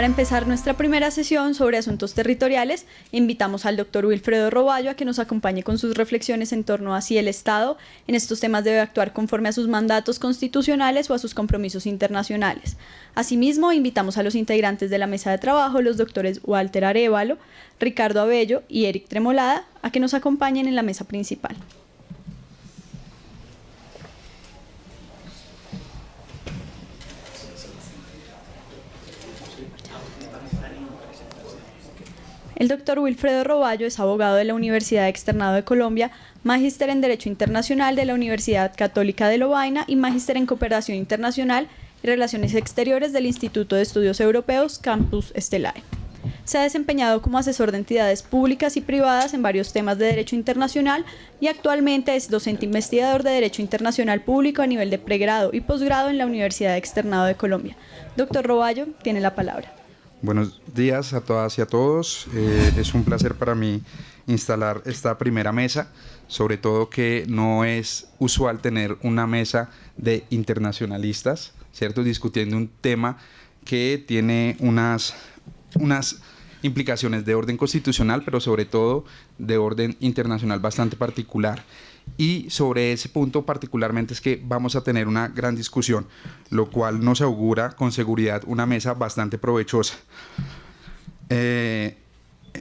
Para empezar nuestra primera sesión sobre asuntos territoriales, invitamos al doctor Wilfredo Roballo a que nos acompañe con sus reflexiones en torno a si el Estado en estos temas debe actuar conforme a sus mandatos constitucionales o a sus compromisos internacionales. Asimismo, invitamos a los integrantes de la mesa de trabajo, los doctores Walter Arévalo, Ricardo Abello y Eric Tremolada, a que nos acompañen en la mesa principal. El doctor Wilfredo Roballo es abogado de la Universidad Externado de Colombia, magíster en Derecho Internacional de la Universidad Católica de Lovaina y magíster en Cooperación Internacional y Relaciones Exteriores del Instituto de Estudios Europeos Campus Stelae. Se ha desempeñado como asesor de entidades públicas y privadas en varios temas de derecho internacional y actualmente es docente investigador de Derecho Internacional Público a nivel de pregrado y posgrado en la Universidad Externado de Colombia. Doctor Roballo, tiene la palabra. Buenos días a todas y a todos. Es un placer para mí instalar esta primera mesa, sobre todo que no es usual tener una mesa de internacionalistas, ¿cierto? Discutiendo un tema que tiene unas implicaciones de orden constitucional, pero sobre todo de orden internacional bastante particular. Y sobre ese punto particularmente es que vamos a tener una gran discusión, lo cual nos augura con seguridad una mesa bastante provechosa. En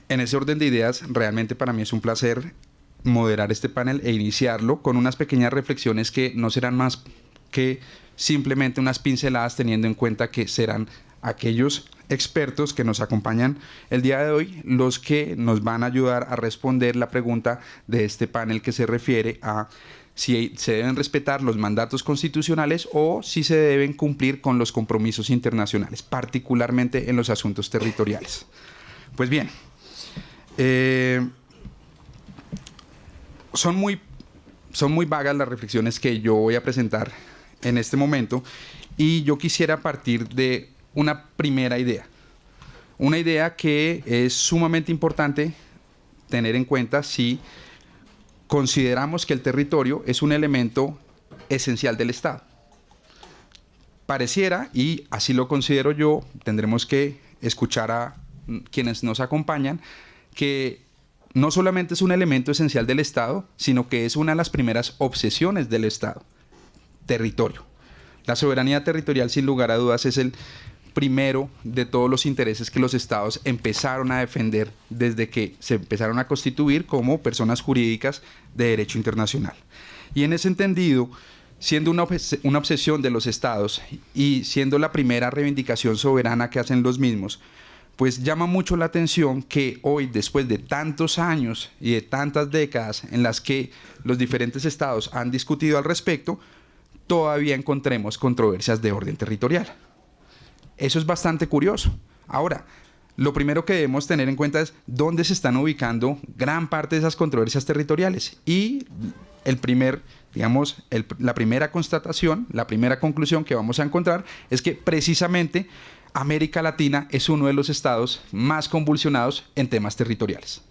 ese orden de ideas, realmente para mí es un placer moderar este panel e iniciarlo con unas pequeñas reflexiones que no serán más que simplemente unas pinceladas, teniendo en cuenta que serán aquellos expertos que nos acompañan el día de hoy los que nos van a ayudar a responder la pregunta de este panel, que se refiere a si se deben respetar los mandatos constitucionales o si se deben cumplir con los compromisos internacionales, particularmente en los asuntos territoriales. Pues bien, son muy vagas las reflexiones que yo voy a presentar en este momento, y yo quisiera partir de una primera idea. Una idea que es sumamente importante tener en cuenta si consideramos que el territorio es un elemento esencial del Estado. Pareciera, y así lo considero yo, tendremos que escuchar a quienes nos acompañan, que no solamente es un elemento esencial del Estado, sino que es una de las primeras obsesiones del Estado: territorio. La soberanía territorial, sin lugar a dudas, es el primero de todos los intereses que los estados empezaron a defender desde que se empezaron a constituir como personas jurídicas de derecho internacional. Y en ese entendido, siendo una obsesión de los estados y siendo la primera reivindicación soberana que hacen los mismos, pues llama mucho la atención que hoy, después de tantos años y de tantas décadas en las que los diferentes estados han discutido al respecto, todavía encontremos controversias de orden territorial. Eso es bastante curioso. Ahora, lo primero que debemos tener en cuenta es dónde se están ubicando gran parte de esas controversias territoriales. Y la primera constatación, la primera conclusión que vamos a encontrar es que precisamente América Latina es uno de los estados más convulsionados en temas territoriales.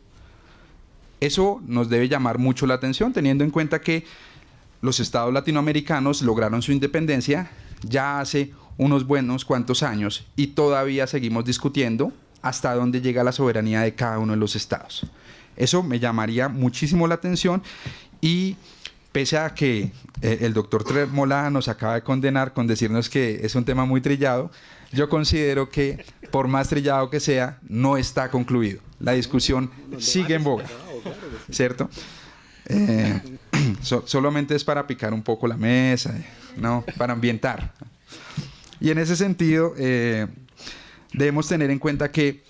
Eso nos debe llamar mucho la atención, teniendo en cuenta que los estados latinoamericanos lograron su independencia ya hace unos buenos cuantos años y todavía seguimos discutiendo hasta dónde llega la soberanía de cada uno de los estados. Eso me llamaría muchísimo la atención, y pese a que el doctor Tremolada nos acaba de condenar con decirnos que es un tema muy trillado, yo considero que por más trillado que sea, no está concluido. La discusión sigue en boga, ¿cierto? Solamente es para picar un poco la mesa, ¿no? Para ambientar. Y en ese sentido, debemos tener en cuenta que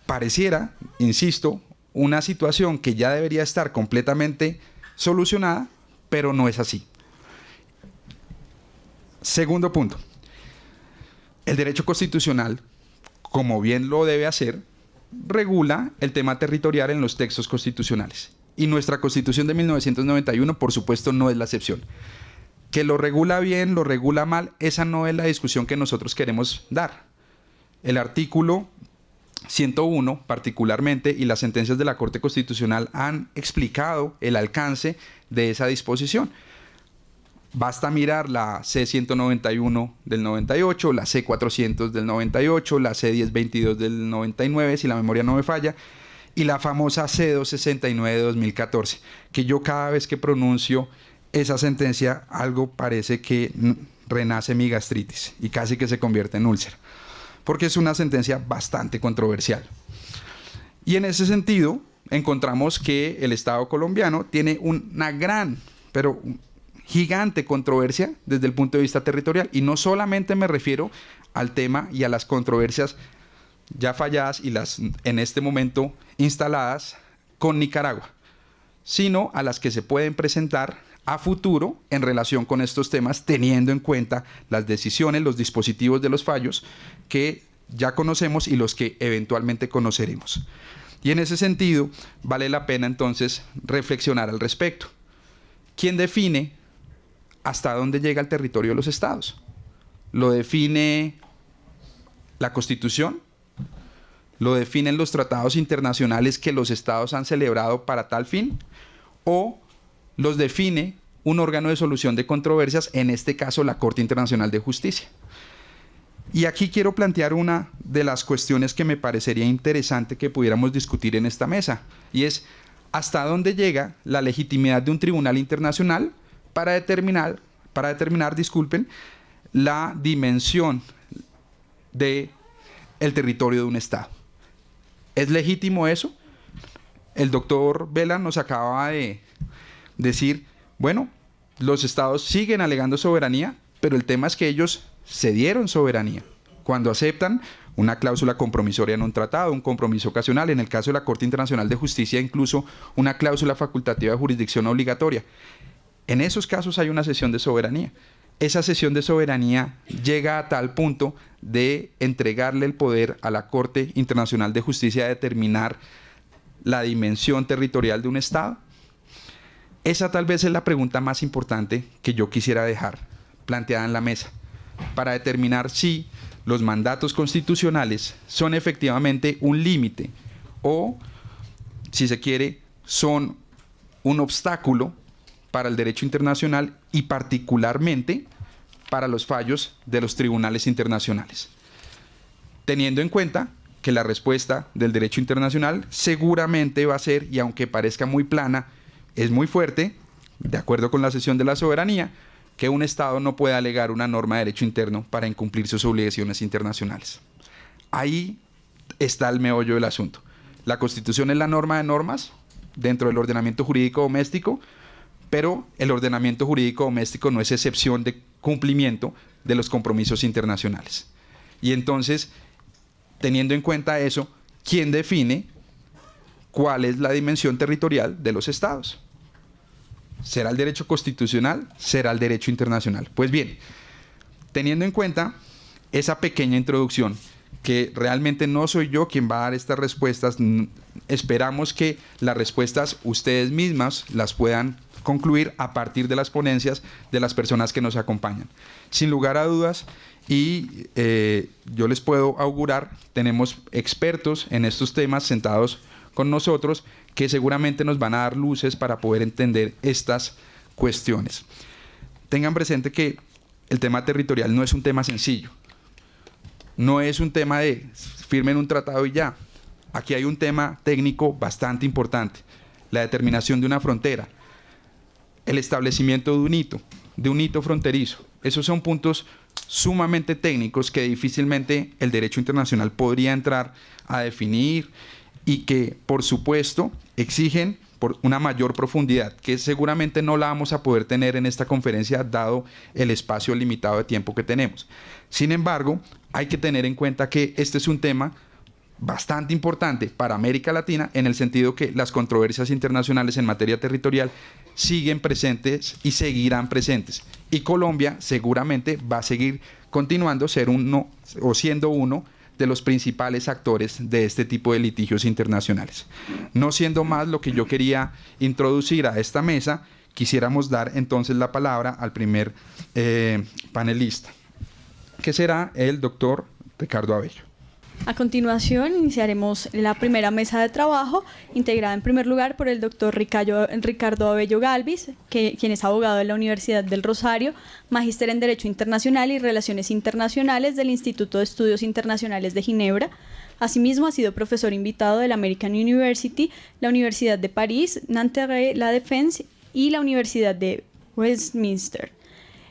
pareciera, insisto, una situación que ya debería estar completamente solucionada, pero no es así. Segundo punto. El derecho constitucional, como bien lo debe hacer, regula el tema territorial en los textos constitucionales. Y nuestra Constitución de 1991, por supuesto, no es la excepción. Que lo regula bien, lo regula mal, esa no es la discusión que nosotros queremos dar. El artículo 101 particularmente y las sentencias de la Corte Constitucional han explicado el alcance de esa disposición. Basta mirar la C-191 del 98, la C-400 del 98, la C-1022 del 99, si la memoria no me falla, y la famosa C-269 de 2014, que yo cada vez que pronuncio esa sentencia algo parece que renace mi gastritis y casi que se convierte en úlcera, porque es una sentencia bastante controversial. Y en ese sentido encontramos que el Estado colombiano tiene una gran, pero gigante controversia desde el punto de vista territorial, y no solamente me refiero al tema y a las controversias ya falladas y las en este momento instaladas con Nicaragua, sino a las que se pueden presentar a futuro en relación con estos temas, teniendo en cuenta las decisiones, los dispositivos de los fallos que ya conocemos y los que eventualmente conoceremos. Y en ese sentido vale la pena entonces reflexionar al respecto. ¿Quién define hasta dónde llega el territorio de los estados? ¿Lo define la Constitución? ¿Lo definen los tratados internacionales que los estados han celebrado para tal fin? ¿O los define un órgano de solución de controversias, en este caso la Corte Internacional de Justicia? Y aquí quiero plantear una de las cuestiones que me parecería interesante que pudiéramos discutir en esta mesa, y es hasta dónde llega la legitimidad de un tribunal internacional para determinar, disculpen, la dimensión del territorio de un Estado. ¿Es legítimo eso? El doctor Vela nos acaba de decir, bueno, los estados siguen alegando soberanía, pero el tema es que ellos cedieron soberanía cuando aceptan una cláusula compromisoria en un tratado, un compromiso ocasional, en el caso de la Corte Internacional de Justicia incluso una cláusula facultativa de jurisdicción obligatoria. En esos casos hay una cesión de soberanía. Esa cesión de soberanía llega a tal punto de entregarle el poder a la Corte Internacional de Justicia de determinar la dimensión territorial de un Estado. Esa tal vez es la pregunta más importante que yo quisiera dejar planteada en la mesa, para determinar si los mandatos constitucionales son efectivamente un límite o, si se quiere, son un obstáculo para el derecho internacional y particularmente para los fallos de los tribunales internacionales. Teniendo en cuenta que la respuesta del derecho internacional seguramente va a ser, y aunque parezca muy plana, es muy fuerte, de acuerdo con la cesión de la soberanía, que un Estado no puede alegar una norma de derecho interno para incumplir sus obligaciones internacionales. Ahí está el meollo del asunto. La Constitución es la norma de normas dentro del ordenamiento jurídico doméstico, pero el ordenamiento jurídico doméstico no es excepción de cumplimiento de los compromisos internacionales. Y entonces, teniendo en cuenta eso, ¿quién define cuál es la dimensión territorial de los estados? ¿Será el derecho constitucional? ¿Será el derecho internacional? Pues bien, teniendo en cuenta esa pequeña introducción, que realmente no soy yo quien va a dar estas respuestas, esperamos que las respuestas ustedes mismas las puedan concluir a partir de las ponencias de las personas que nos acompañan. Sin lugar a dudas, y yo les puedo augurar, tenemos expertos en estos temas sentados con nosotros que seguramente nos van a dar luces para poder entender estas cuestiones. Tengan presente que el tema territorial no es un tema sencillo. No es un tema de firmen un tratado y ya. Aquí hay un tema técnico bastante importante. La determinación de una frontera. El establecimiento de un hito fronterizo. Esos son puntos sumamente técnicos que difícilmente el derecho internacional podría entrar a definir y que, por supuesto, exigen por una mayor profundidad, que seguramente no la vamos a poder tener en esta conferencia dado el espacio limitado de tiempo que tenemos. Sin embargo, hay que tener en cuenta que este es un tema bastante importante para América Latina, en el sentido que las controversias internacionales en materia territorial siguen presentes y seguirán presentes. Y Colombia seguramente va a seguir continuando siendo uno de los principales actores de este tipo de litigios internacionales. No siendo más lo que yo quería introducir a esta mesa, quisiéramos dar entonces la palabra al primer panelista, que será el doctor Ricardo Abello. A continuación, iniciaremos la primera mesa de trabajo, integrada en primer lugar por el doctor Ricardo Abello Galvis, quien es abogado de la Universidad del Rosario, magíster en Derecho Internacional y Relaciones Internacionales del Instituto de Estudios Internacionales de Ginebra. Asimismo, ha sido profesor invitado de la American University, la Universidad de París, Nanterre La Défense y la Universidad de Westminster.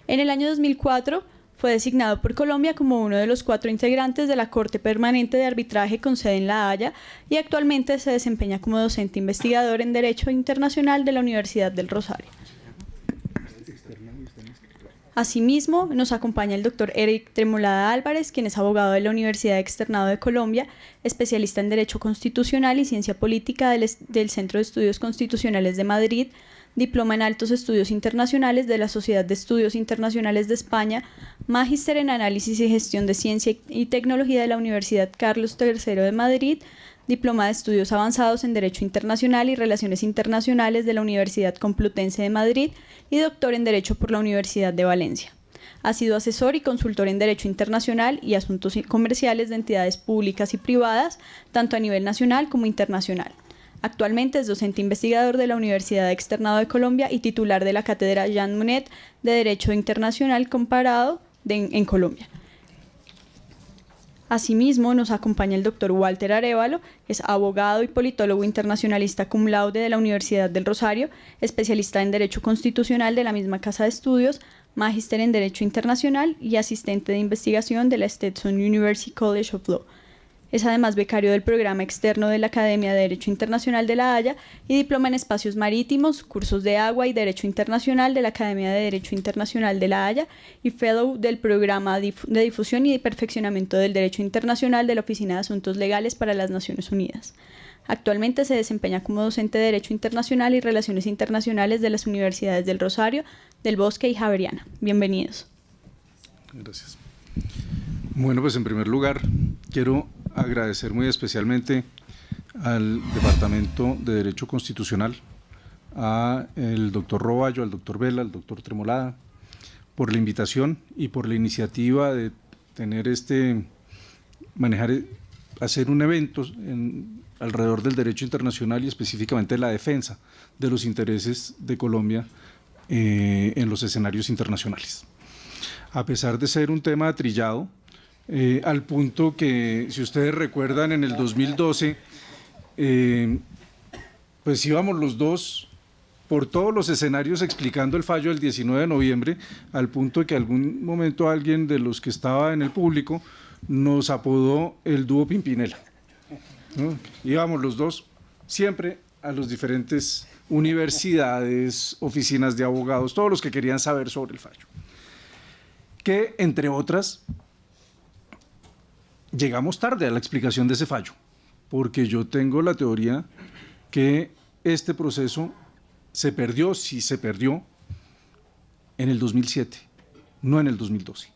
En el año 2004, fue designado por Colombia como uno de los 4 integrantes de la Corte Permanente de Arbitraje con sede en La Haya y actualmente se desempeña como docente investigador en Derecho Internacional de la Universidad del Rosario. Asimismo, nos acompaña el doctor Eric Tremolada Álvarez, quien es abogado de la Universidad Externado de Colombia, especialista en Derecho Constitucional y Ciencia Política del Centro de Estudios Constitucionales de Madrid, diploma en Altos Estudios Internacionales de la Sociedad de Estudios Internacionales de España, magíster en Análisis y Gestión de Ciencia y Tecnología de la Universidad Carlos III de Madrid, diploma de Estudios Avanzados en Derecho Internacional y Relaciones Internacionales de la Universidad Complutense de Madrid y doctor en Derecho por la Universidad de Valencia. Ha sido asesor y consultor en Derecho Internacional y Asuntos Comerciales de entidades públicas y privadas, tanto a nivel nacional como internacional. Actualmente es docente investigador de la Universidad Externado de Colombia y titular de la Cátedra Jean Monnet de Derecho Internacional Comparado en Colombia. Asimismo, nos acompaña el doctor Walter Arévalo, es abogado y politólogo internacionalista cum laude de la Universidad del Rosario, especialista en Derecho Constitucional de la misma Casa de Estudios, magíster en Derecho Internacional y asistente de investigación de la Stetson University College of Law. Es además becario del programa externo de la Academia de Derecho Internacional de La Haya y diploma en Espacios Marítimos, Cursos de Agua y Derecho Internacional de la Academia de Derecho Internacional de La Haya y Fellow del Programa de Difusión y de Perfeccionamiento del Derecho Internacional de la Oficina de Asuntos Legales para las Naciones Unidas. Actualmente se desempeña como docente de Derecho Internacional y Relaciones Internacionales de las Universidades del Rosario, del Bosque y Javeriana. Bienvenidos. Gracias. Bueno, pues en primer lugar quiero agradecer muy especialmente al Departamento de Derecho Constitucional, al doctor Roballo, al doctor Vela, al doctor Tremolada, por la invitación y por la iniciativa de tener hacer un evento alrededor del derecho internacional y específicamente la defensa de los intereses de Colombia en los escenarios internacionales. A pesar de ser un tema trillado, al punto que, si ustedes recuerdan, en el 2012, pues íbamos los dos por todos los escenarios explicando el fallo del 19 de noviembre, al punto de que algún momento alguien de los que estaba en el público nos apodó el dúo Pimpinela, ¿no? Íbamos los dos siempre a las diferentes universidades, oficinas de abogados, todos los que querían saber sobre el fallo. Que, entre otras, llegamos tarde a la explicación de ese fallo, porque yo tengo la teoría que este proceso se perdió, sí se perdió, en el 2007, no en el 2012.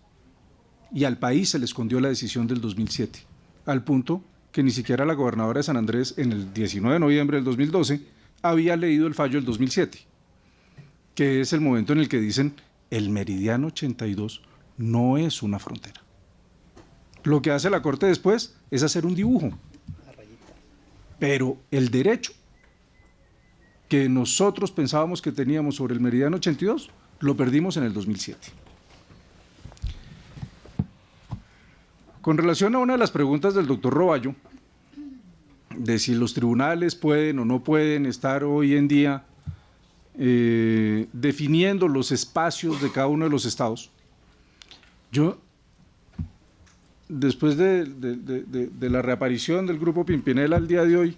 Y al país se le escondió la decisión del 2007, al punto que ni siquiera la gobernadora de San Andrés, en el 19 de noviembre del 2012, había leído el fallo del 2007, que es el momento en el que dicen el meridiano 82 no es una frontera. Lo que hace la Corte después es hacer un dibujo. Pero el derecho que nosotros pensábamos que teníamos sobre el meridiano 82, lo perdimos en el 2007. Con relación a una de las preguntas del doctor Roballo, de si los tribunales pueden o no pueden estar hoy en día definiendo los espacios de cada uno de los estados, yo, después de la reaparición del Grupo Pimpinela al día de hoy,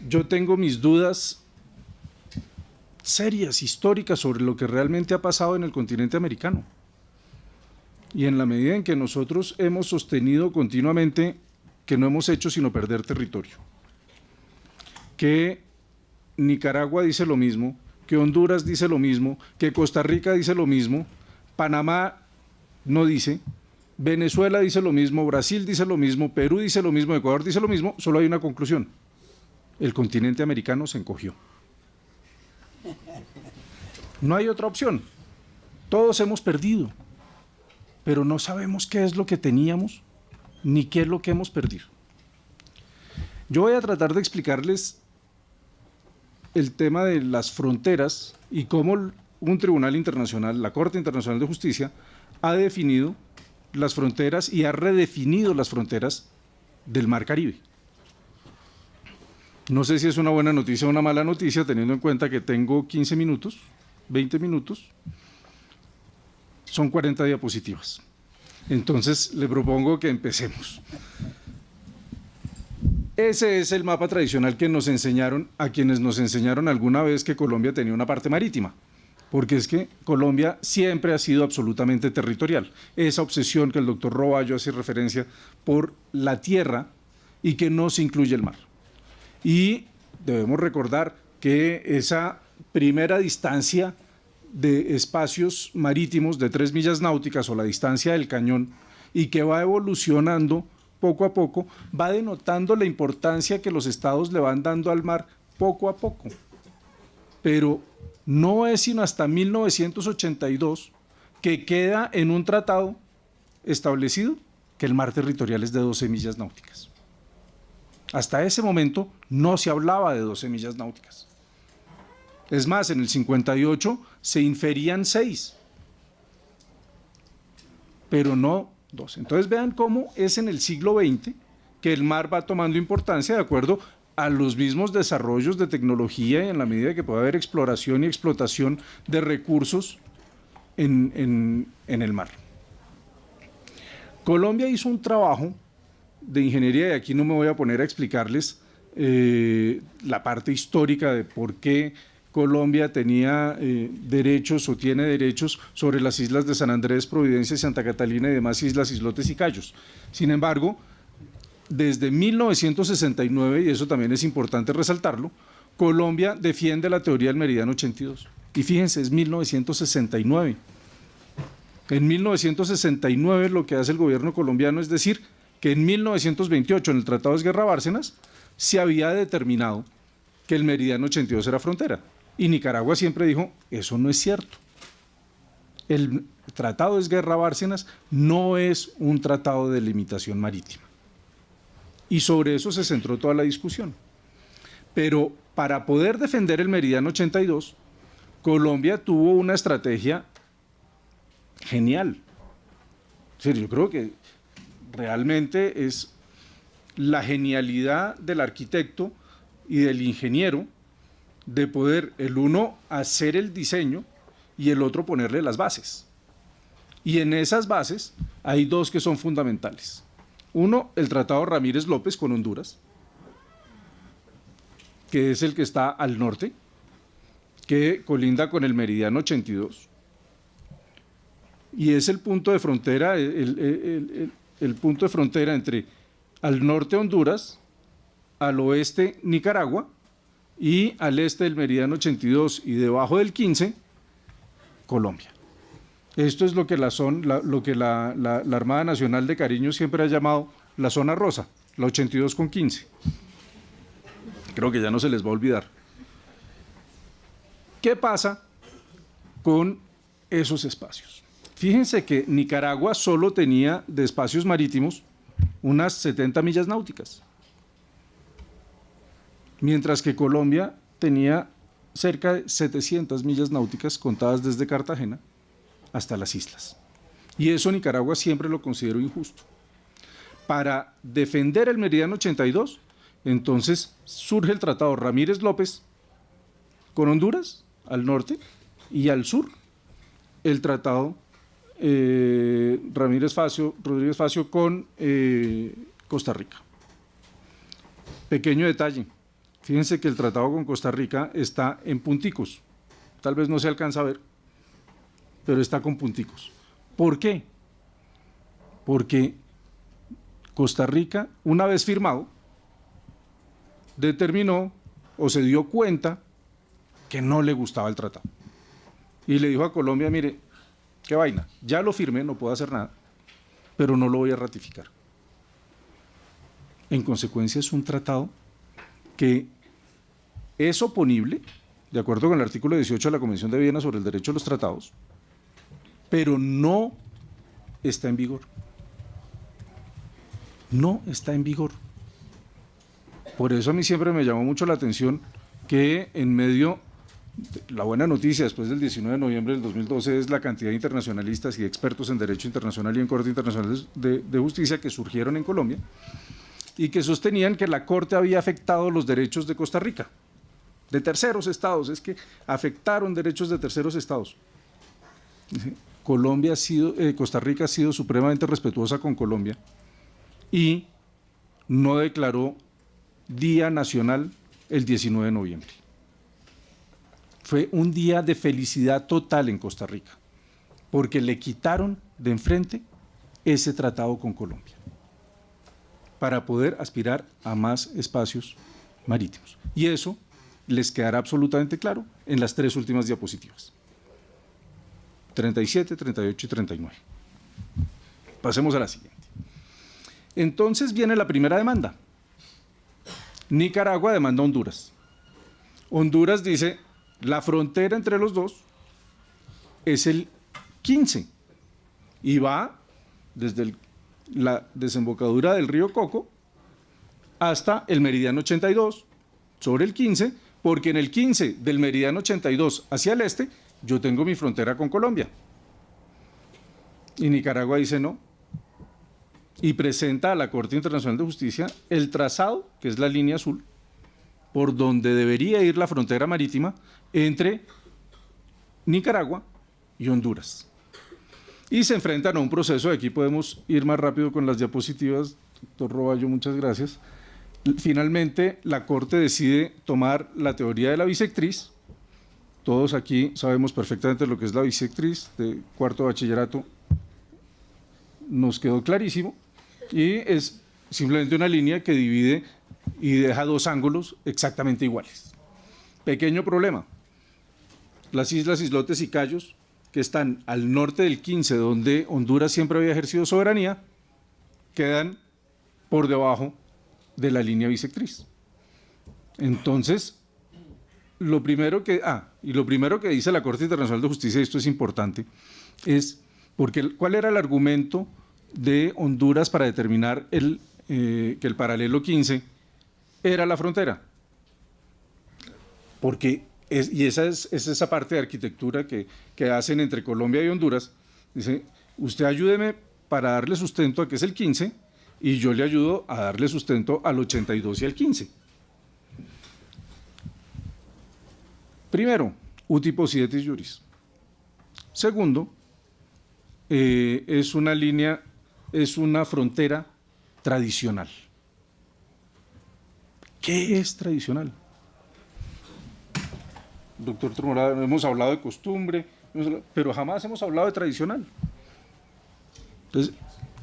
yo tengo mis dudas serias, históricas, sobre lo que realmente ha pasado en el continente americano. Y en la medida en que nosotros hemos sostenido continuamente que no hemos hecho sino perder territorio, que Nicaragua dice lo mismo, que Honduras dice lo mismo, que Costa Rica dice lo mismo, Panamá no dice, Venezuela dice lo mismo, Brasil dice lo mismo, Perú dice lo mismo, Ecuador dice lo mismo, solo hay una conclusión: el continente americano se encogió. No hay otra opción. Todos hemos perdido, pero no sabemos qué es lo que teníamos ni qué es lo que hemos perdido. Yo voy a tratar de explicarles el tema de las fronteras y cómo un tribunal internacional, la Corte Internacional de Justicia, ha definido las fronteras y ha redefinido las fronteras del Mar Caribe. No sé si es una buena noticia o una mala noticia, teniendo en cuenta que tengo 15 minutos, 20 minutos, son 40 diapositivas. Entonces, le propongo que empecemos. Ese es el mapa tradicional que nos enseñaron a quienes nos enseñaron alguna vez que Colombia tenía una parte marítima, porque es que Colombia siempre ha sido absolutamente territorial. Esa obsesión que el doctor Roballo hace referencia por la tierra y que no se incluye el mar. Y debemos recordar que esa primera distancia de espacios marítimos de 3 millas náuticas o la distancia del cañón y que va evolucionando poco a poco, va denotando la importancia que los estados le van dando al mar poco a poco. Pero no es sino hasta 1982 que queda en un tratado establecido que el mar territorial es de 12 millas náuticas. Hasta ese momento no se hablaba de 12 millas náuticas. Es más, en el 58 se inferían 6, pero no 12. Entonces vean cómo es en el siglo XX que el mar va tomando importancia de acuerdo a los mismos desarrollos de tecnología y en la medida que pueda haber exploración y explotación de recursos en el mar. Colombia hizo un trabajo de ingeniería y aquí no me voy a poner a explicarles la parte histórica de por qué Colombia tenía derechos o tiene derechos sobre las islas de San Andrés, Providencia, Santa Catalina y demás islas, islotes y cayos. Sin embargo, desde 1969, y eso también es importante resaltarlo, Colombia defiende la teoría del meridiano 82. Y fíjense, es 1969. En 1969 lo que hace el gobierno colombiano es decir que en 1928, en el Tratado de Esguerra-Bárcenas, se había determinado que el meridiano 82 era frontera. Y Nicaragua siempre dijo, eso no es cierto. El Tratado de Esguerra-Bárcenas no es un tratado de limitación marítima. Y sobre eso se centró toda la discusión. Pero para poder defender el meridiano 82, Colombia tuvo una estrategia genial. Es decir, yo creo que realmente es la genialidad del arquitecto y del ingeniero de poder el uno hacer el diseño y el otro ponerle las bases. Y en esas bases hay dos que son fundamentales. Uno, el Tratado Ramírez López con Honduras, que es el que está al norte, que colinda con el meridiano 82, y es el punto de frontera, el punto de frontera entre al norte Honduras, al oeste Nicaragua y al este del meridiano 82 y debajo del 15, Colombia. Esto es lo que la Armada Nacional de cariño siempre ha llamado la zona rosa, la 82 con 15. Creo que ya no se les va a olvidar. ¿Qué pasa con esos espacios? Fíjense que Nicaragua solo tenía de espacios marítimos unas 70 millas náuticas, mientras que Colombia tenía cerca de 700 millas náuticas contadas desde Cartagena hasta las islas. Y eso Nicaragua siempre lo consideró injusto. Para defender el meridiano 82, entonces surge el Tratado Ramírez López con Honduras al norte y al sur el Tratado Rodríguez Facio con Costa Rica. Pequeño detalle, fíjense que el tratado con Costa Rica está en punticos, tal vez no se alcanza a ver, pero está con punticos. ¿Por qué? Porque Costa Rica, una vez firmado, determinó o se dio cuenta que no le gustaba el tratado. Y le dijo a Colombia, mire, qué vaina, ya lo firmé, no puedo hacer nada, pero no lo voy a ratificar. En consecuencia es un tratado que es oponible, de acuerdo con el artículo 18 de la Convención de Viena sobre el derecho a los tratados, pero no está en vigor. no está en vigor. Por eso a mí siempre me llamó mucho la atención que en medio, la buena noticia después del 19 de noviembre del 2012 es la cantidad de internacionalistas y expertos en derecho internacional y en Corte Internacional de Justicia que surgieron en Colombia y que sostenían que la Corte había afectado los derechos de Costa Rica, de terceros estados, es que afectaron derechos de terceros estados. Costa Rica ha sido supremamente respetuosa con Colombia y no declaró Día Nacional el 19 de noviembre. Fue un día de felicidad total en Costa Rica, porque le quitaron de enfrente ese tratado con Colombia para poder aspirar a más espacios marítimos. Y eso les quedará absolutamente claro en las 3 últimas diapositivas, 37, 38 y 39. Pasemos a la siguiente. Entonces viene la primera demanda. Nicaragua demanda a Honduras. Honduras dice, la frontera entre los dos es el 15 y va desde la desembocadura del río Coco hasta el meridiano 82 sobre el 15, porque en el 15 del meridiano 82 hacia el este yo tengo mi frontera con Colombia. Y Nicaragua dice no, y presenta a la Corte Internacional de Justicia el trazado, que es la línea azul, por donde debería ir la frontera marítima entre Nicaragua y Honduras. Y se enfrentan a un proceso, aquí podemos ir más rápido con las diapositivas, doctor Roballo, muchas gracias. Finalmente, la Corte decide tomar la teoría de la bisectriz. Todos aquí sabemos perfectamente lo que es la bisectriz de cuarto bachillerato, nos quedó clarísimo, y es simplemente una línea que divide y deja 2 ángulos exactamente iguales. Pequeño problema, las islas, islotes y cayos que están al norte del 15, donde Honduras siempre había ejercido soberanía, quedan por debajo de la línea bisectriz. Entonces, lo primero que dice la Corte Internacional de Justicia, y esto es importante, es porque ¿cuál era el argumento de Honduras para determinar que el paralelo 15 era la frontera? Porque esa es esa parte de arquitectura que hacen entre Colombia y Honduras. Dice, usted ayúdeme para darle sustento a que es el 15 y yo le ayudo a darle sustento al 82 y al 15. Primero, uti possidetis juris. Segundo, es una frontera tradicional. ¿Qué es tradicional? Doctor Trumorada, hemos hablado de costumbre, pero jamás hemos hablado de tradicional. Entonces,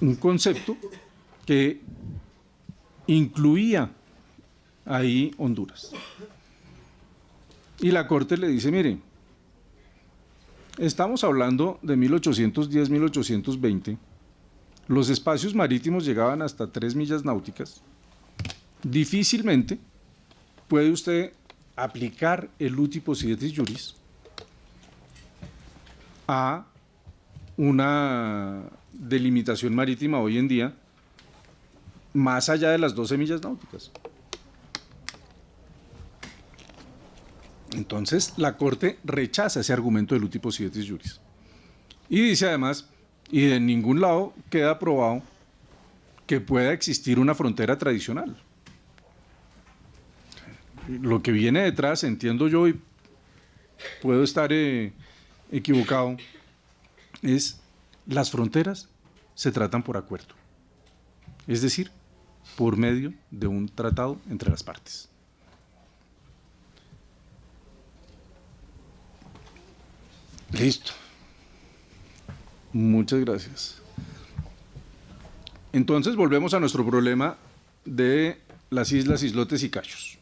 un concepto que incluía ahí Honduras. Y la Corte le dice, mire, estamos hablando de 1810, 1820, los espacios marítimos llegaban hasta 3 millas náuticas. Difícilmente puede usted aplicar el uti possidetis juris a una delimitación marítima hoy en día más allá de las 12 millas náuticas. Entonces, la Corte rechaza ese argumento del uti possidetis juris. Y dice además, y de ningún lado queda probado que pueda existir una frontera tradicional. Lo que viene detrás, entiendo yo, y puedo estar equivocado, es las fronteras se tratan por acuerdo. Es decir, por medio de un tratado entre las partes. Listo. Muchas gracias. Entonces volvemos a nuestro problema de las islas, islotes y cayos.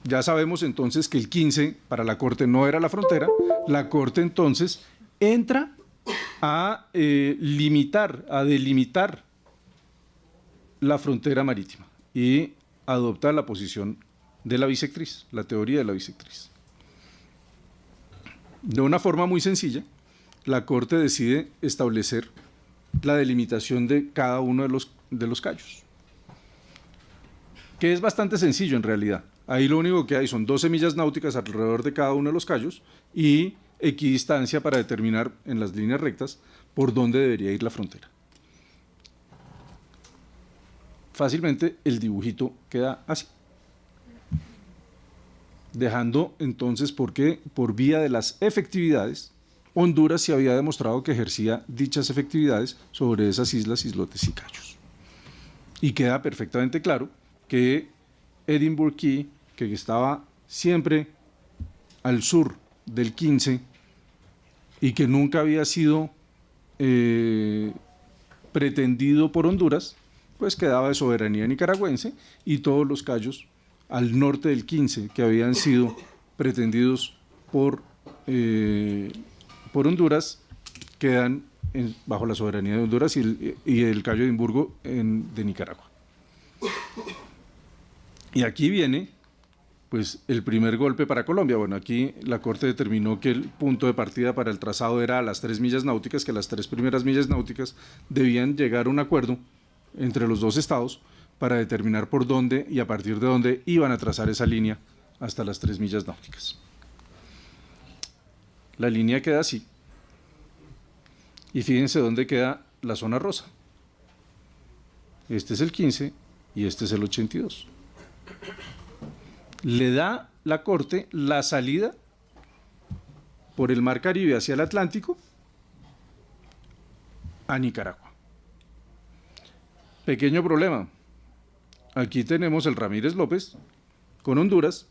Ya sabemos entonces que el 15 para la Corte no era la frontera. La Corte entonces entra a delimitar la frontera marítima y adopta la posición de la bisectriz, la teoría de la bisectriz. De una forma muy sencilla, la Corte decide establecer la delimitación de cada uno de los de los Cayos, que es bastante sencillo en realidad. Ahí lo único que hay son 12 millas náuticas alrededor de cada uno de los cayos y equidistancia para determinar en las líneas rectas por dónde debería ir la frontera. Fácilmente el dibujito queda así. Dejando entonces porque por vía de las efectividades, Honduras se había demostrado que ejercía dichas efectividades sobre esas islas, islotes y cayos. Y queda perfectamente claro que Edinburgh Key, que estaba siempre al sur del 15 y que nunca había sido pretendido por Honduras, pues quedaba de soberanía nicaragüense, y todos los cayos al norte del 15 que habían sido pretendidos por Honduras quedan bajo la soberanía de Honduras y el Cayo de Edimburgo de Nicaragua. Y aquí viene pues el primer golpe para Colombia. Bueno, aquí la Corte determinó que el punto de partida para el trazado era a las 3 millas náuticas, que las 3 primeras millas náuticas debían llegar a un acuerdo entre los dos estados para determinar por dónde y a partir de dónde iban a trazar esa línea hasta las 3 millas náuticas. La línea queda así. Y fíjense dónde queda la zona rosa. Este es el 15 y este es el 82. Le da la Corte la salida por el Mar Caribe hacia el Atlántico a Nicaragua. Pequeño problema. Aquí tenemos el Ramírez López con Honduras.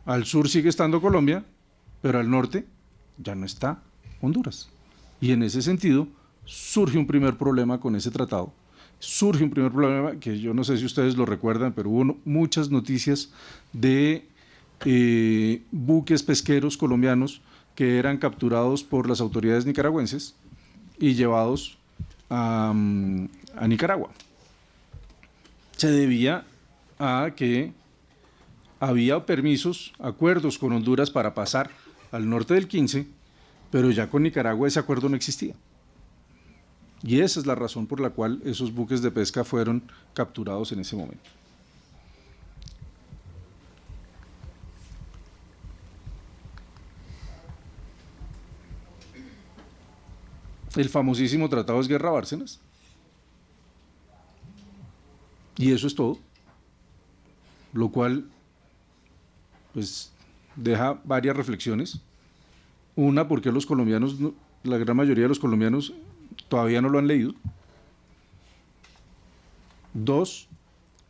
Al sur sigue estando Colombia, pero al norte ya no está Honduras. Y en ese sentido surge un primer problema con ese tratado. Surge un primer problema que yo no sé si ustedes lo recuerdan, pero hubo muchas noticias de buques pesqueros colombianos que eran capturados por las autoridades nicaragüenses y llevados a Nicaragua. Se debía a que había permisos, acuerdos con Honduras para pasar al norte del 15, pero ya con Nicaragua ese acuerdo no existía. Y esa es la razón por la cual esos buques de pesca fueron capturados en ese momento. El famosísimo Tratado de Esguerra-Bárcenas. Y eso es todo. Lo cual, pues, deja varias reflexiones. Una, porque los colombianos, la gran mayoría de los colombianos todavía no lo han leído. Dos,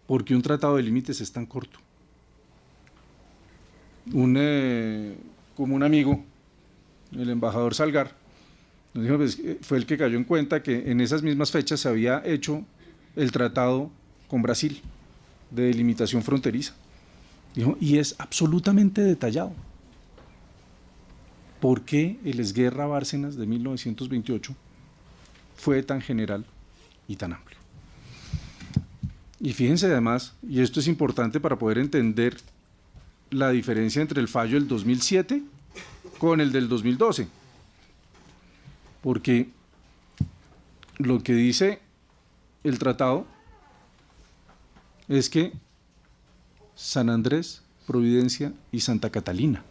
porque un tratado de límites es tan corto. Como un amigo, el embajador Salgar, nos dijo, pues, fue el que cayó en cuenta que en esas mismas fechas se había hecho el tratado con Brasil de delimitación fronteriza. Dijo, y es absolutamente detallado. ¿Por qué el Esguerra-Bárcenas de 1928 fue tan general y tan amplio? Y fíjense además, y esto es importante para poder entender la diferencia entre el fallo del 2007 con el del 2012, porque lo que dice el tratado es que San Andrés, Providencia y Santa Catalina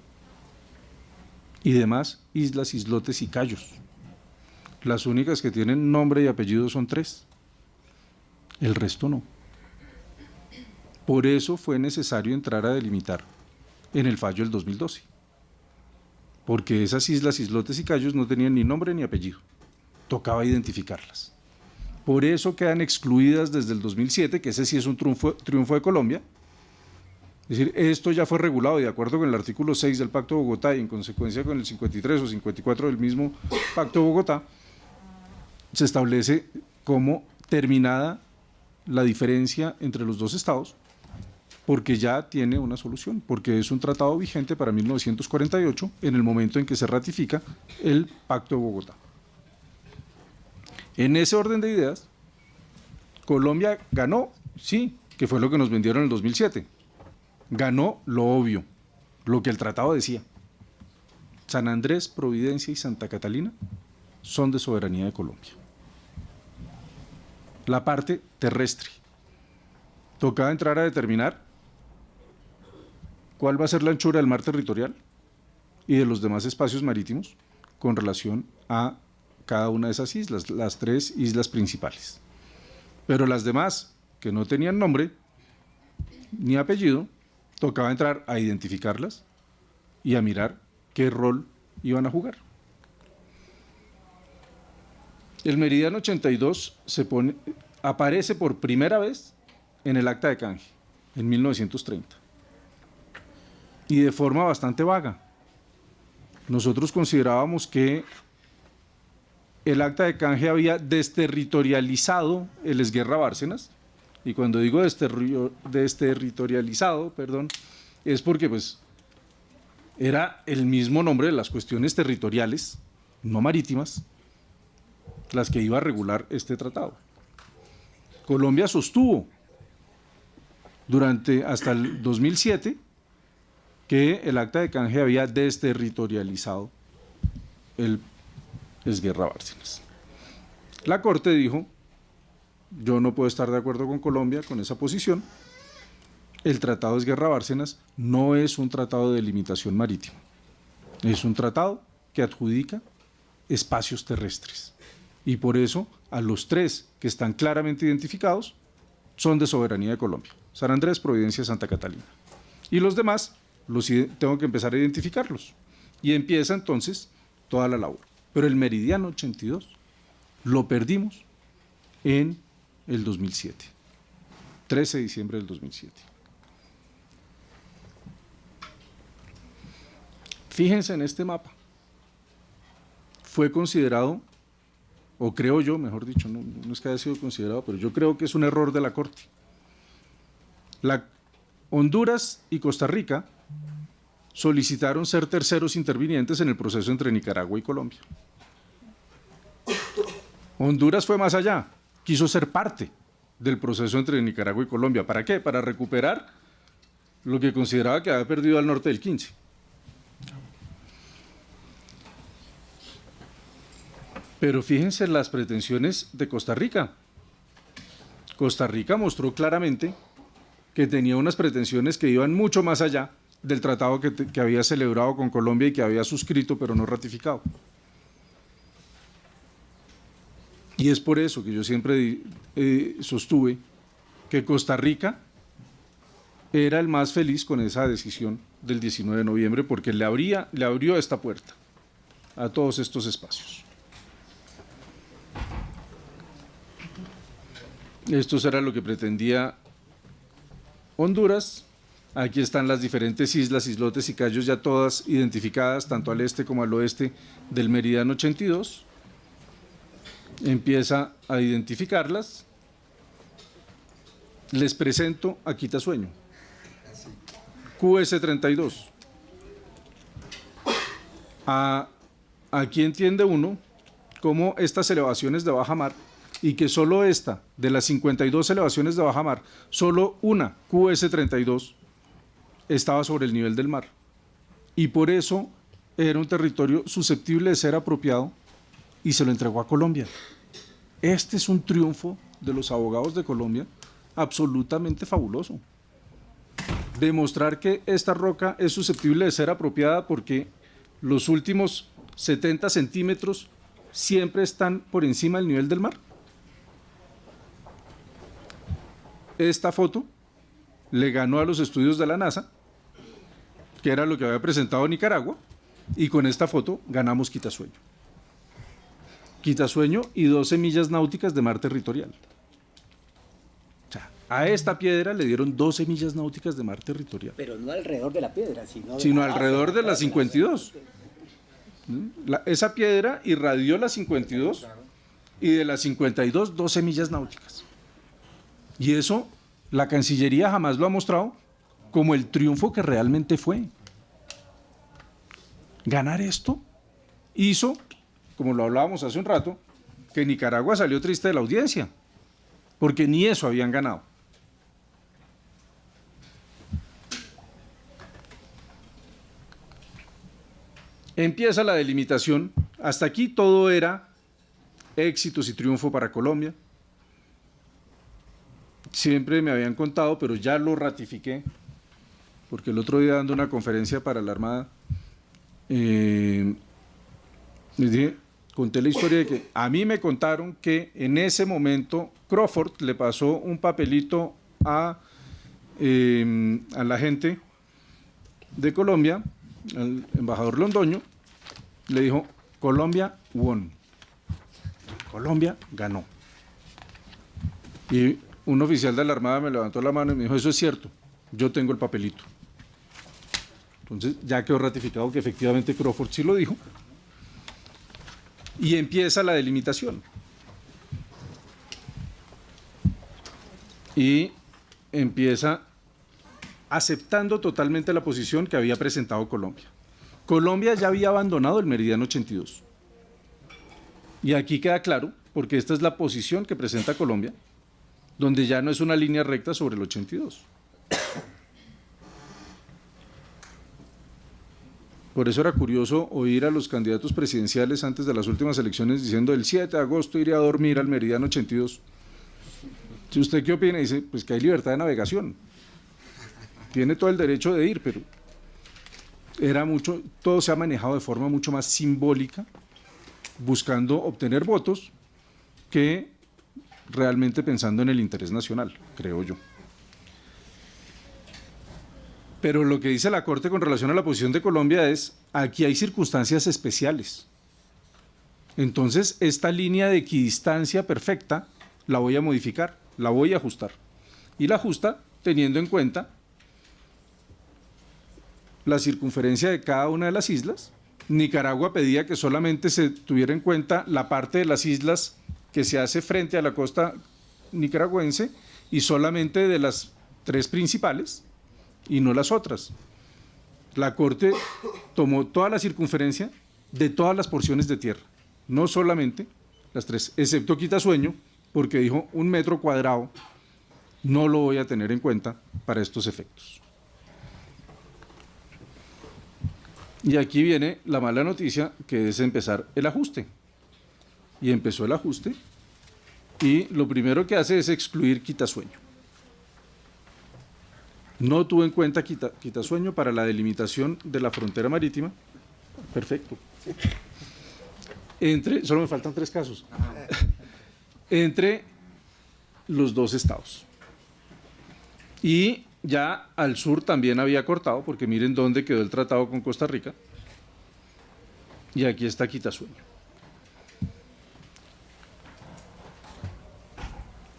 y demás islas, islotes y cayos, las únicas que tienen nombre y apellido son 3, el resto no. Por eso fue necesario entrar a delimitar en el fallo del 2012, porque esas islas, islotes y cayos no tenían ni nombre ni apellido, tocaba identificarlas. Por eso quedan excluidas desde el 2007, que ese sí es un triunfo de Colombia. Es decir, esto ya fue regulado de acuerdo con el artículo 6 del Pacto de Bogotá y en consecuencia con el 53 o 54 del mismo Pacto de Bogotá, se establece como terminada la diferencia entre los dos estados, porque ya tiene una solución, porque es un tratado vigente para 1948 en el momento en que se ratifica el Pacto de Bogotá. En ese orden de ideas, Colombia ganó, sí, que fue lo que nos vendieron en el 2007. Ganó lo obvio, lo que el tratado decía. San Andrés, Providencia y Santa Catalina son de soberanía de Colombia. la parte terrestre. Tocaba entrar a determinar cuál va a ser la anchura del mar territorial y de los demás espacios marítimos con relación a cada una de esas islas, las 3 islas principales. Pero las demás, que no tenían nombre ni apellido, tocaba entrar a identificarlas y a mirar qué rol iban a jugar. El meridiano 82 aparece por primera vez en el acta de canje, en 1930, y de forma bastante vaga. Nosotros considerábamos que el acta de canje había desterritorializado el Esguerra Bárcenas, y cuando digo desterritorializado, es porque pues era el mismo nombre de las cuestiones territoriales, no marítimas, las que iba a regular este tratado. Colombia sostuvo hasta el 2007 que el acta de canje había desterritorializado el Esguerra Bárcenas. La Corte dijo: yo no puedo estar de acuerdo con Colombia con esa posición. El tratado de Esguerra Bárcenas no es un tratado de delimitación marítima, es un tratado que adjudica espacios terrestres, y por eso a los 3 que están claramente identificados son de soberanía de Colombia: San Andrés, Providencia, Santa Catalina, y los demás tengo que empezar a identificarlos, y empieza entonces toda la labor. Pero el meridiano 82 lo perdimos en el 2007, 13 de diciembre del 2007. Fíjense en este mapa. Fue considerado, o creo yo, mejor dicho, no es que haya sido considerado, pero yo creo que es un error de la Corte. Honduras y Costa Rica solicitaron ser terceros intervinientes en el proceso entre Nicaragua y Colombia. Honduras fue más allá, quiso ser parte del proceso entre Nicaragua y Colombia. ¿Para qué? Para recuperar lo que consideraba que había perdido al norte del 15. Pero fíjense en las pretensiones de Costa Rica. Costa Rica mostró claramente que tenía unas pretensiones que iban mucho más allá del tratado que había celebrado con Colombia y que había suscrito pero no ratificado. Y es por eso que yo siempre sostuve que Costa Rica era el más feliz con esa decisión del 19 de noviembre, porque le abrió esta puerta a todos estos espacios. Esto era lo que pretendía Honduras. Aquí están las diferentes islas, islotes y cayos ya todas identificadas, tanto al este como al oeste del meridiano 82. Empieza a identificarlas. Les presento a Quitasueño, QS32. Aquí entiende uno cómo estas elevaciones de baja mar, y que solo esta, de las 52 elevaciones de baja mar, solo una, QS32, estaba sobre el nivel del mar. Y por eso era un territorio susceptible de ser apropiado y se lo entregó a Colombia. Este es un triunfo de los abogados de Colombia absolutamente fabuloso. Demostrar que esta roca es susceptible de ser apropiada porque los últimos 70 centímetros siempre están por encima del nivel del mar. Esta foto le ganó a los estudios de la NASA, que era lo que había presentado Nicaragua, y con esta foto ganamos Quitasueño. Quitasueño y 12 millas náuticas de mar territorial. O sea, a esta piedra le dieron 12 millas náuticas de mar territorial. Pero no alrededor de la piedra, sino alrededor de las 52. Esa piedra irradió las 52 y de las 52, 12 millas náuticas. Y eso la Cancillería jamás lo ha mostrado como el triunfo que realmente fue. Ganar esto hizo, como lo hablábamos hace un rato, que Nicaragua salió triste de la audiencia, porque ni eso habían ganado. Empieza la delimitación. Hasta aquí todo era éxitos y triunfo para Colombia. siempre me habían contado, pero ya lo ratifiqué, porque el otro día dando una conferencia para la Armada, les dije, conté la historia de que a mí me contaron que en ese momento Crawford le pasó un papelito a la gente de Colombia, al embajador Londoño, le dijo, Colombia won, Colombia ganó. Y un oficial de la Armada me levantó la mano y me dijo, eso es cierto, yo tengo el papelito. Entonces ya quedó ratificado que efectivamente Crawford sí lo dijo. Y empieza la delimitación. Y empieza aceptando totalmente la posición que había presentado Colombia. Colombia ya había abandonado el meridiano 82. Y aquí queda claro, porque esta es la posición que presenta Colombia, donde ya no es una línea recta sobre el 82. Por eso era curioso oír a los candidatos presidenciales antes de las últimas elecciones diciendo el 7 de agosto iré a dormir al meridiano 82. Si usted qué opina, dice, pues que hay libertad de navegación. Tiene todo el derecho de ir, pero era mucho, todo se ha manejado de forma mucho más simbólica, buscando obtener votos que realmente pensando en el interés nacional, creo yo. Pero lo que dice la Corte con relación a la posición de Colombia es, aquí hay circunstancias especiales. Entonces, esta línea de equidistancia perfecta la voy a modificar, la voy a ajustar. Y la ajusta teniendo en cuenta la circunferencia de cada una de las islas. Nicaragua pedía que solamente se tuviera en cuenta la parte de las islas que se hace frente a la costa nicaragüense y solamente de las 3 principales y no las otras. La Corte tomó toda la circunferencia de todas las porciones de tierra, no solamente las 3, excepto Quitasueño, porque dijo 1 metro cuadrado no lo voy a tener en cuenta para estos efectos. Y aquí viene la mala noticia, que es empezar el ajuste. Y empezó el ajuste y lo primero que hace es excluir Quitasueño. No tuvo en cuenta Quitasueño para la delimitación de la frontera marítima. Perfecto. Solo me faltan 3 casos. Entre los 2 estados. Y ya al sur también había cortado, porque miren dónde quedó el tratado con Costa Rica. Y aquí está Quitasueño.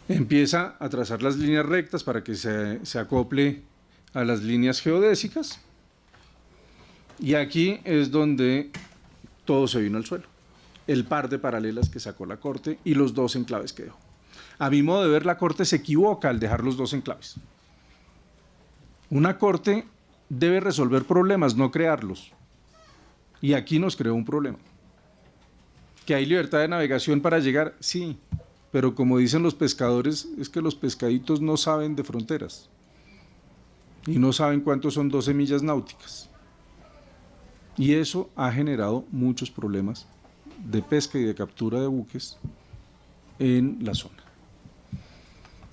Empieza a trazar las líneas rectas para que se acople a las líneas geodésicas. Y aquí es donde todo se vino al suelo. El par de paralelas que sacó la Corte y los 2 enclaves que dejó. A mi modo de ver, la Corte se equivoca al dejar los 2 enclaves. Una Corte debe resolver problemas, no crearlos. Y aquí nos creó un problema. ¿Que hay libertad de navegación para llegar? Sí, pero como dicen los pescadores, es que los pescaditos no saben de fronteras. Y no saben cuántos son 12 millas náuticas. Y eso ha generado muchos problemas de pesca y de captura de buques en la zona.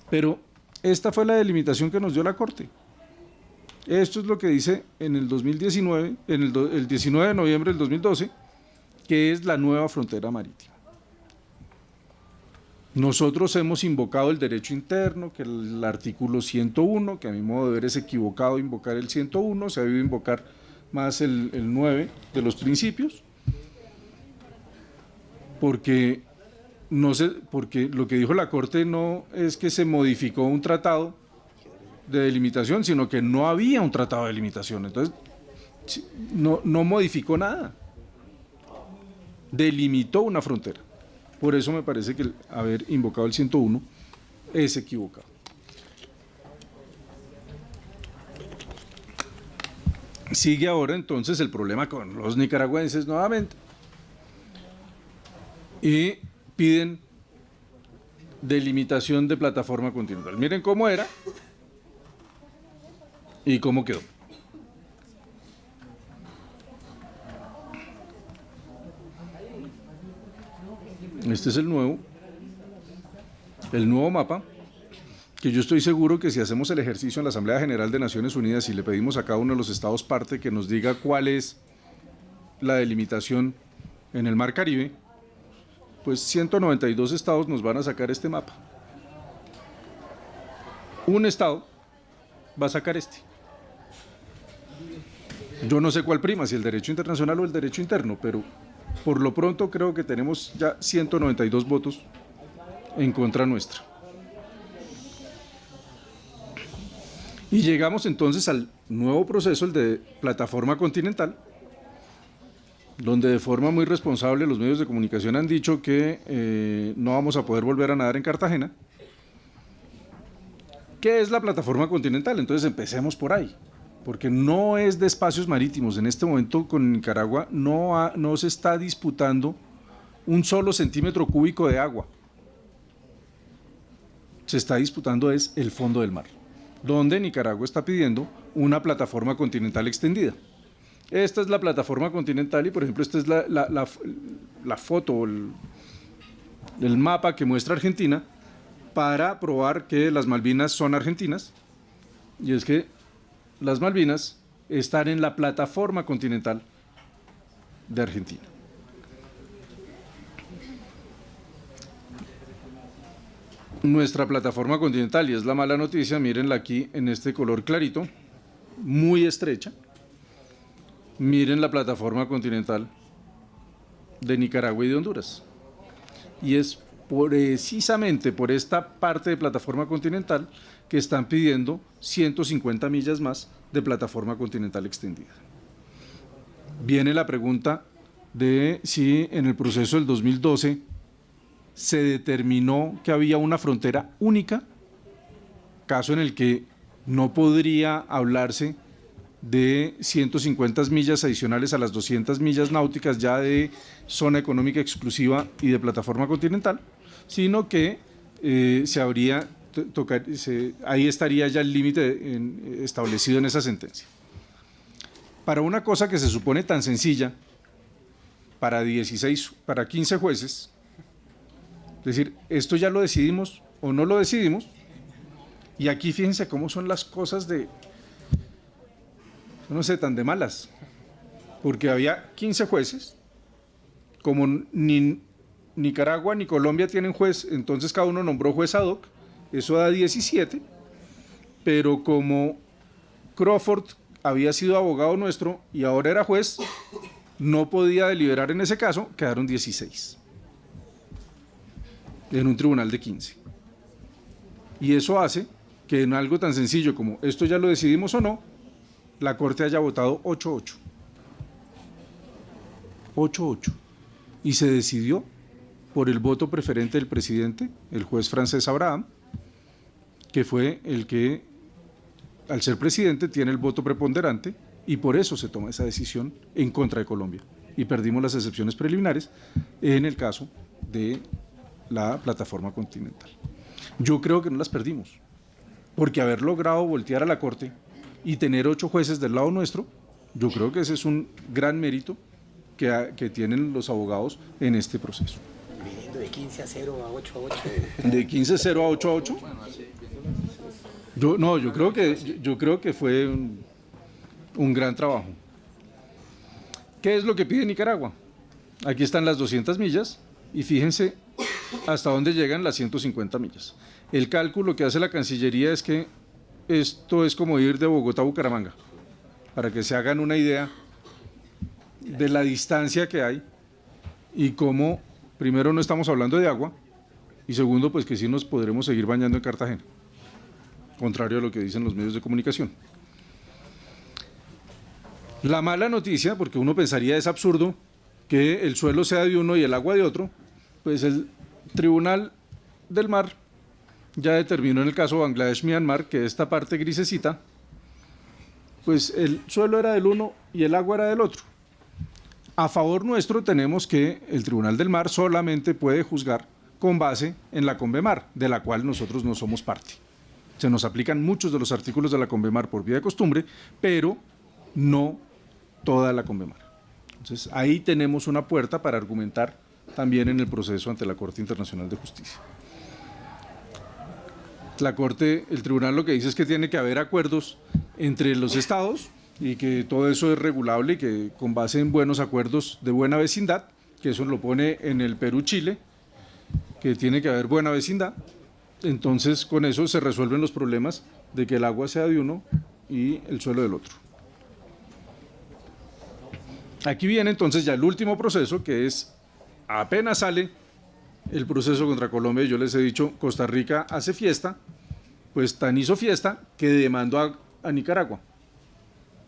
Pero esta fue la delimitación que nos dio la Corte. Esto es lo que dice en el 2019, el 19 de noviembre del 2012, que es la nueva frontera marítima. Nosotros hemos invocado el derecho interno, que el artículo 101, que a mi modo de ver es equivocado invocar el 101, se ha debido invocar más el 9 de los principios, porque lo que dijo la Corte no es que se modificó un tratado de delimitación, sino que no había un tratado de delimitación. Entonces, no modificó nada. Delimitó una frontera. Por eso me parece que el haber invocado el 101 es equivocado. Sigue ahora entonces el problema con los nicaragüenses nuevamente. Y piden delimitación de plataforma continental. Miren cómo era y cómo quedó. Este es el nuevo mapa, que yo estoy seguro que si hacemos el ejercicio en la Asamblea General de Naciones Unidas y le pedimos a cada uno de los estados parte que nos diga cuál es la delimitación en el Mar Caribe, pues 192 estados nos van a sacar este mapa. Un estado va a sacar este. Yo no sé cuál prima, si el derecho internacional o el derecho interno, pero por lo pronto creo que tenemos ya 192 votos en contra nuestra. Y llegamos entonces al nuevo proceso, el de plataforma continental, donde de forma muy responsable los medios de comunicación han dicho que no vamos a poder volver a nadar en Cartagena. ¿Qué es la plataforma continental? Entonces empecemos por ahí, porque no es de espacios marítimos. En este momento con Nicaragua no se está disputando un solo centímetro cúbico de agua. Se está disputando es el fondo del mar, donde Nicaragua está pidiendo una plataforma continental extendida. Esta es la plataforma continental y, por ejemplo, esta es la foto, el mapa que muestra Argentina para probar que las Malvinas son argentinas, y es que las Malvinas están en la plataforma continental de Argentina. Nuestra plataforma continental, y es la mala noticia, mírenla aquí en este color clarito, muy estrecha. Miren la plataforma continental de Nicaragua y de Honduras. Y es precisamente por esta parte de plataforma continental que están pidiendo 150 millas más de plataforma continental extendida. Viene la pregunta de si en el proceso del 2012 se determinó que había una frontera única, caso en el que no podría hablarse de 150 millas adicionales a las 200 millas náuticas ya de zona económica exclusiva y de plataforma continental, sino que ahí estaría ya el límite establecido en esa sentencia. Para una cosa que se supone tan sencilla, para 15 jueces, es decir, esto ya lo decidimos o no lo decidimos, y aquí fíjense cómo son las cosas no sé, tan de malas, porque había 15 jueces, como ni Nicaragua ni Colombia tienen juez, entonces cada uno nombró juez ad hoc, eso da 17, pero como Crawford había sido abogado nuestro y ahora era juez, no podía deliberar en ese caso, quedaron 16, en un tribunal de 15. Y eso hace que en algo tan sencillo como esto ya lo decidimos o no, la Corte haya votado 8-8. 8-8. Y se decidió por el voto preferente del presidente, el juez francés Abraham, que fue el que, al ser presidente, tiene el voto preponderante y por eso se toma esa decisión en contra de Colombia. Y perdimos las excepciones preliminares en el caso de la plataforma continental. Yo creo que no las perdimos, porque haber logrado voltear a la Corte y tener 8 jueces del lado nuestro, yo creo que ese es un gran mérito que tienen los abogados en este proceso. Viniendo de 15-0 a 8-8. ¿De 15-0 a 8-8? Yo creo que fue un gran trabajo. ¿Qué es lo que pide Nicaragua? Aquí están las 200 millas y fíjense hasta dónde llegan las 150 millas. El cálculo que hace la Cancillería es que esto es como ir de Bogotá a Bucaramanga, para que se hagan una idea de la distancia que hay y cómo, primero, no estamos hablando de agua y segundo, pues que sí nos podremos seguir bañando en Cartagena, contrario a lo que dicen los medios de comunicación. La mala noticia, porque uno pensaría es absurdo que el suelo sea de uno y el agua de otro, pues el Tribunal del Mar ya determinó en el caso Bangladesh-Myanmar que esta parte grisecita, pues el suelo era del uno y el agua era del otro. A favor nuestro tenemos que el Tribunal del Mar solamente puede juzgar con base en la Convemar, de la cual nosotros no somos parte. Se nos aplican muchos de los artículos de la Convemar por vía de costumbre, pero no toda la Convemar. Entonces ahí tenemos una puerta para argumentar también en el proceso ante la Corte Internacional de Justicia. La Corte, el tribunal lo que dice es que tiene que haber acuerdos entre los estados y que todo eso es regulable y que con base en buenos acuerdos de buena vecindad, que eso lo pone en el Perú-Chile, que tiene que haber buena vecindad, entonces con eso se resuelven los problemas de que el agua sea de uno y el suelo del otro. Aquí viene entonces ya el último proceso, que es apenas sale el proceso contra Colombia. Yo les he dicho, Costa Rica hace fiesta, pues tan hizo fiesta que demandó a Nicaragua.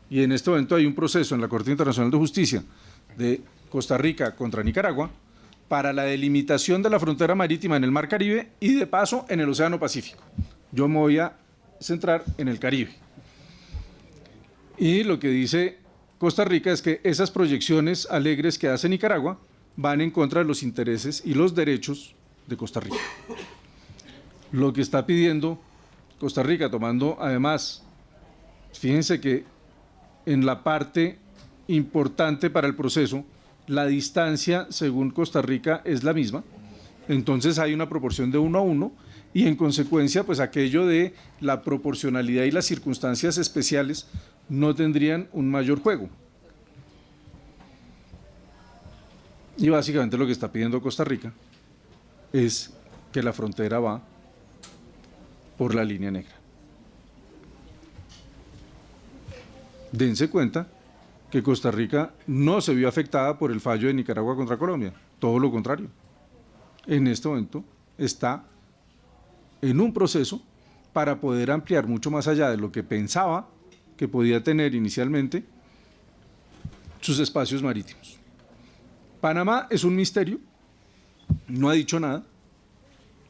Y en este momento hay un proceso en la Corte Internacional de Justicia de Costa Rica contra Nicaragua para la delimitación de la frontera marítima en el Mar Caribe y de paso en el Océano Pacífico. Yo me voy a centrar en el Caribe. Y lo que dice Costa Rica es que esas proyecciones alegres que hace Nicaragua van en contra de los intereses y los derechos de Costa Rica. Lo que está pidiendo Costa Rica, tomando además, fíjense que en la parte importante para el proceso, la distancia según Costa Rica es la misma, entonces hay una proporción de 1:1 y en consecuencia pues aquello de la proporcionalidad y las circunstancias especiales no tendrían un mayor juego. Y básicamente lo que está pidiendo Costa Rica es que la frontera va por la línea negra. Dense cuenta que Costa Rica no se vio afectada por el fallo de Nicaragua contra Colombia, todo lo contrario. En este momento está en un proceso para poder ampliar mucho más allá de lo que pensaba que podía tener inicialmente sus espacios marítimos. Panamá es un misterio, no ha dicho nada,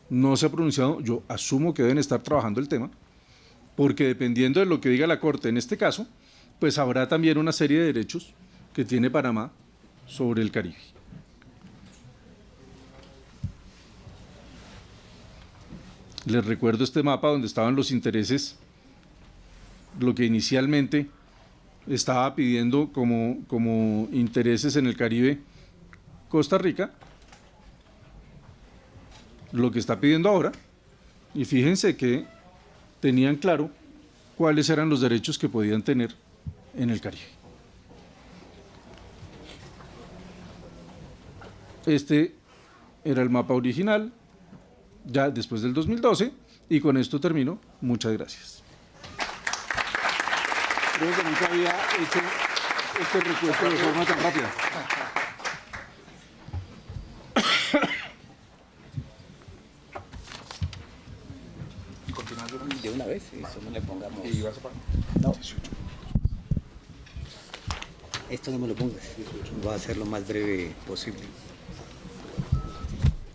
no se ha pronunciado, yo asumo que deben estar trabajando el tema, porque dependiendo de lo que diga la Corte en este caso, pues habrá también una serie de derechos que tiene Panamá sobre el Caribe. Les recuerdo este mapa donde estaban los intereses, lo que inicialmente estaba pidiendo como intereses en el Caribe Costa Rica, lo que está pidiendo ahora, y fíjense que tenían claro cuáles eran los derechos que podían tener en el Caribe. Este era el mapa original, ya después del 2012, y con esto termino. Muchas gracias. Creo que nunca había hecho este recuento de forma tan rápida. De una vez, eso no le pongamos. No. Esto no me lo pongas. Voy a hacer lo más breve posible.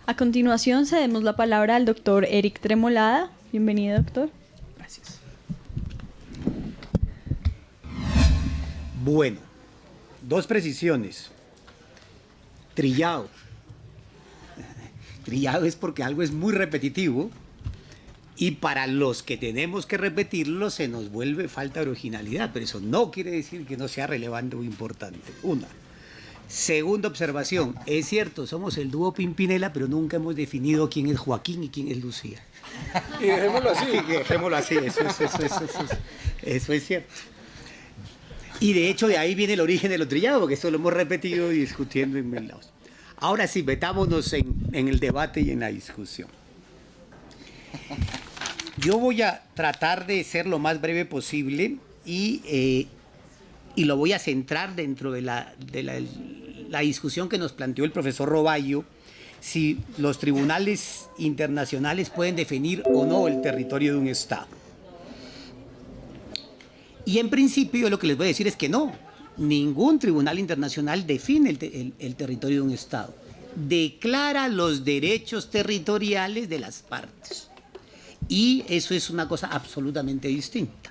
A continuación cedemos la palabra al doctor Eric Tremolada. Bienvenido, doctor. Gracias. Bueno, dos precisiones. Trillado. Trillado es porque algo es muy repetitivo y para los que tenemos que repetirlo se nos vuelve falta de originalidad, pero eso no quiere decir que no sea relevante o importante. Una. Segunda observación, es cierto, somos el dúo Pimpinela, pero nunca hemos definido quién es Joaquín y quién es Lucía. Y dejémoslo así. Dejémoslo así, eso es cierto. Y de hecho de ahí viene el origen de lo trillado, porque eso lo hemos repetido y discutiendo en mil lados. Ahora sí, metámonos en el debate y en la discusión. Yo voy a tratar de ser lo más breve posible y lo voy a centrar dentro de la discusión que nos planteó el profesor Roballo, si los tribunales internacionales pueden definir o no el territorio de un Estado. Y en principio lo que les voy a decir es que no, ningún tribunal internacional define el territorio de un Estado. Declara los derechos territoriales de las partes. Y eso es una cosa absolutamente distinta.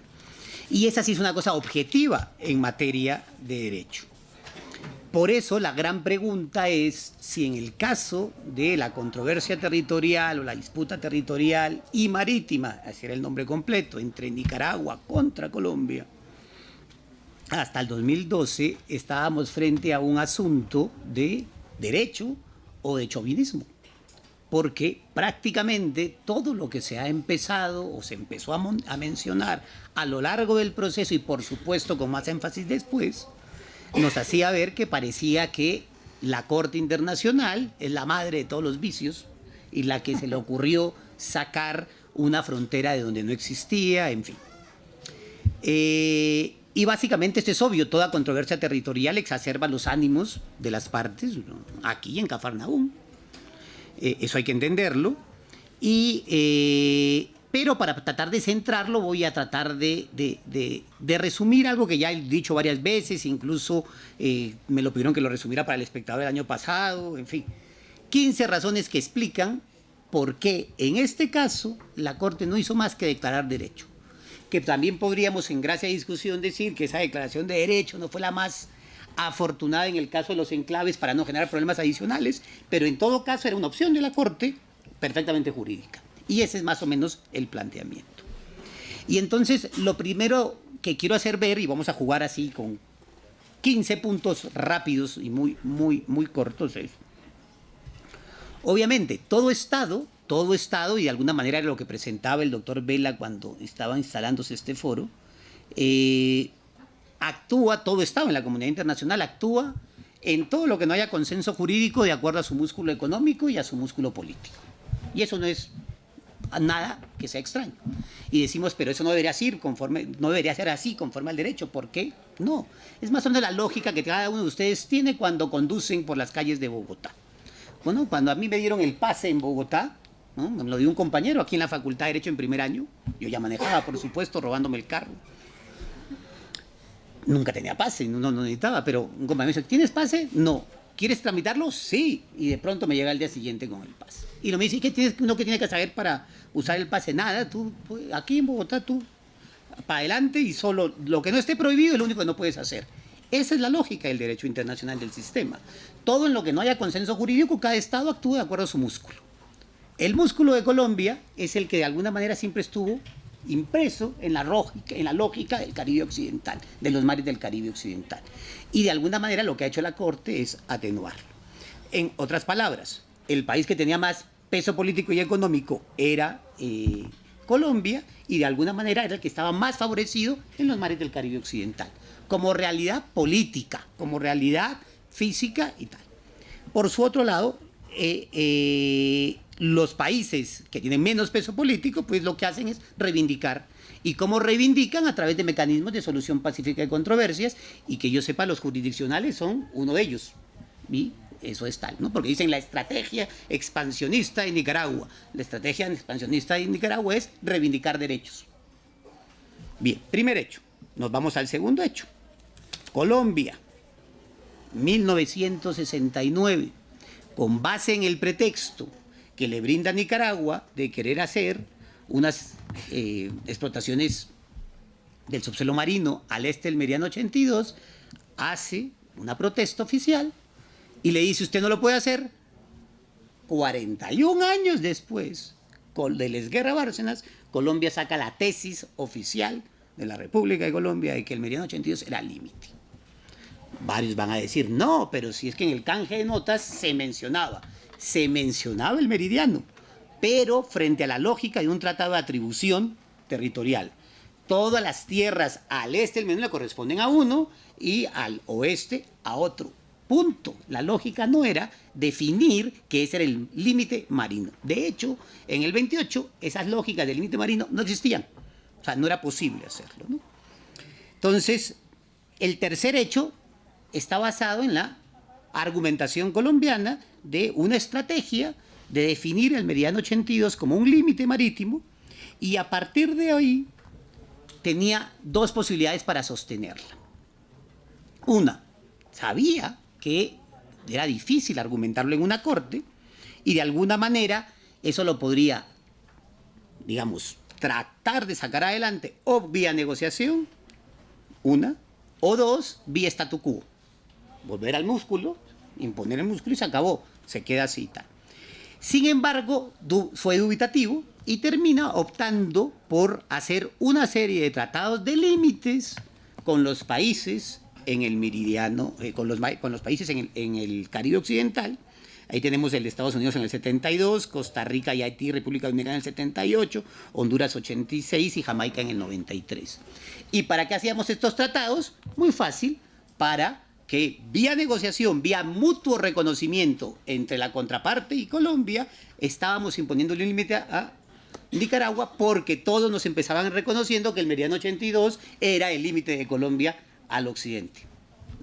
Y esa sí es una cosa objetiva en materia de derecho. Por eso la gran pregunta es si en el caso de la controversia territorial o la disputa territorial y marítima, así era el nombre completo, entre Nicaragua contra Colombia, hasta el 2012 estábamos frente a un asunto de derecho o de chauvinismo. porque prácticamente todo lo que se ha empezado o se empezó a mencionar a lo largo del proceso y por supuesto con más énfasis después, nos hacía ver que parecía que la Corte Internacional es la madre de todos los vicios y la que se le ocurrió sacar una frontera de donde no existía, en fin. Y básicamente esto es obvio, toda controversia territorial exacerba los ánimos de las partes, ¿no? Aquí en Cafarnaúm. Eso hay que entenderlo. Pero para tratar de centrarlo voy a tratar de resumir algo que ya he dicho varias veces, incluso me lo pidieron que lo resumiera para el espectador el año pasado, en fin. 15 razones que explican por qué en este caso la Corte no hizo más que declarar derecho. Que también podríamos en gracia de discusión decir que esa declaración de derecho no fue la más afortunada en el caso de los enclaves para no generar problemas adicionales, pero en todo caso era una opción de la Corte perfectamente jurídica. Y ese es más o menos el planteamiento. Y entonces lo primero que quiero hacer ver, y vamos a jugar así con 15 puntos rápidos y muy cortos, es, obviamente, todo Estado, y de alguna manera era lo que presentaba el doctor Vela cuando estaba instalándose este foro, actúa, todo Estado en la comunidad internacional actúa en todo lo que no haya consenso jurídico de acuerdo a su músculo económico y a su músculo político. Y eso no es nada que sea extraño. Y decimos, pero eso no debería ser así conforme al derecho. ¿Por qué? No. Es más o menos la lógica que cada uno de ustedes tiene cuando conducen por las calles de Bogotá. Bueno, cuando a mí me dieron el pase en Bogotá, ¿no? Me lo dio un compañero aquí en la Facultad de Derecho en primer año. Yo ya manejaba, por supuesto, robándome el carro. Nunca tenía pase, no necesitaba, pero un compañero me dice, ¿tienes pase? No. ¿Quieres tramitarlo? Sí. Y de pronto me llega el día siguiente con el pase. Y lo me dice, ¿qué tiene que saber para usar el pase? Nada, tú, pues, aquí en Bogotá, tú, para adelante y solo lo que no esté prohibido es lo único que no puedes hacer. Esa es la lógica del derecho internacional del sistema. Todo en lo que no haya consenso jurídico, cada Estado actúa de acuerdo a su músculo. El músculo de Colombia es el que de alguna manera siempre estuvo impreso en la lógica del Caribe Occidental, de los mares del Caribe Occidental. Y de alguna manera lo que ha hecho la Corte es atenuarlo. En otras palabras, el país que tenía más peso político y económico era Colombia, y de alguna manera era el que estaba más favorecido en los mares del Caribe Occidental, como realidad política, como realidad física y tal. Por su otro lado, los países que tienen menos peso político, pues lo que hacen es reivindicar. ¿Y cómo reivindican? A través de mecanismos de solución pacífica de controversias, y que yo sepa, los jurisdiccionales son uno de ellos. Y eso es tal, ¿no? Porque dicen la estrategia expansionista de Nicaragua. La estrategia expansionista de Nicaragua es reivindicar derechos. Bien, primer hecho. Nos vamos al segundo hecho. Colombia, 1969, con base en el pretexto que le brinda Nicaragua de querer hacer unas explotaciones del subsuelo marino al este del Meridiano 82, hace una protesta oficial y le dice, usted no lo puede hacer. 41 años después, de la guerra Bárcenas, Colombia saca la tesis oficial de la República de Colombia de que el Meridiano 82 era límite. Varios van a decir, no, pero si es que en el canje de notas se mencionaba el meridiano, pero frente a la lógica de un tratado de atribución territorial. Todas las tierras al este del meridiano le corresponden a uno y al oeste a otro. Punto. La lógica no era definir que ese era el límite marino. De hecho, en el 28, esas lógicas del límite marino no existían. O sea, no era posible hacerlo, ¿no? Entonces, el tercer hecho está basado en la argumentación colombiana de una estrategia de definir el Meridiano 82 como un límite marítimo, y a partir de ahí tenía dos posibilidades para sostenerla. Una, sabía que era difícil argumentarlo en una corte y de alguna manera eso lo podría, digamos, tratar de sacar adelante o vía negociación, una, o dos, vía statu quo. Volver al músculo, imponer el músculo y se acabó, se queda así y tal. Sin embargo, fue dubitativo y termina optando por hacer una serie de tratados de límites con los países en el meridiano, con los países en el Caribe Occidental, Ahí tenemos el de Estados Unidos en el 72, Costa Rica y Haití, República Dominicana en el 78, Honduras 86 y Jamaica en el 93. ¿Y para qué hacíamos estos tratados? Muy fácil, para que vía negociación, vía mutuo reconocimiento entre la contraparte y Colombia, estábamos imponiéndole un límite a Nicaragua porque todos nos empezaban reconociendo que el meridiano 82 era el límite de Colombia al occidente,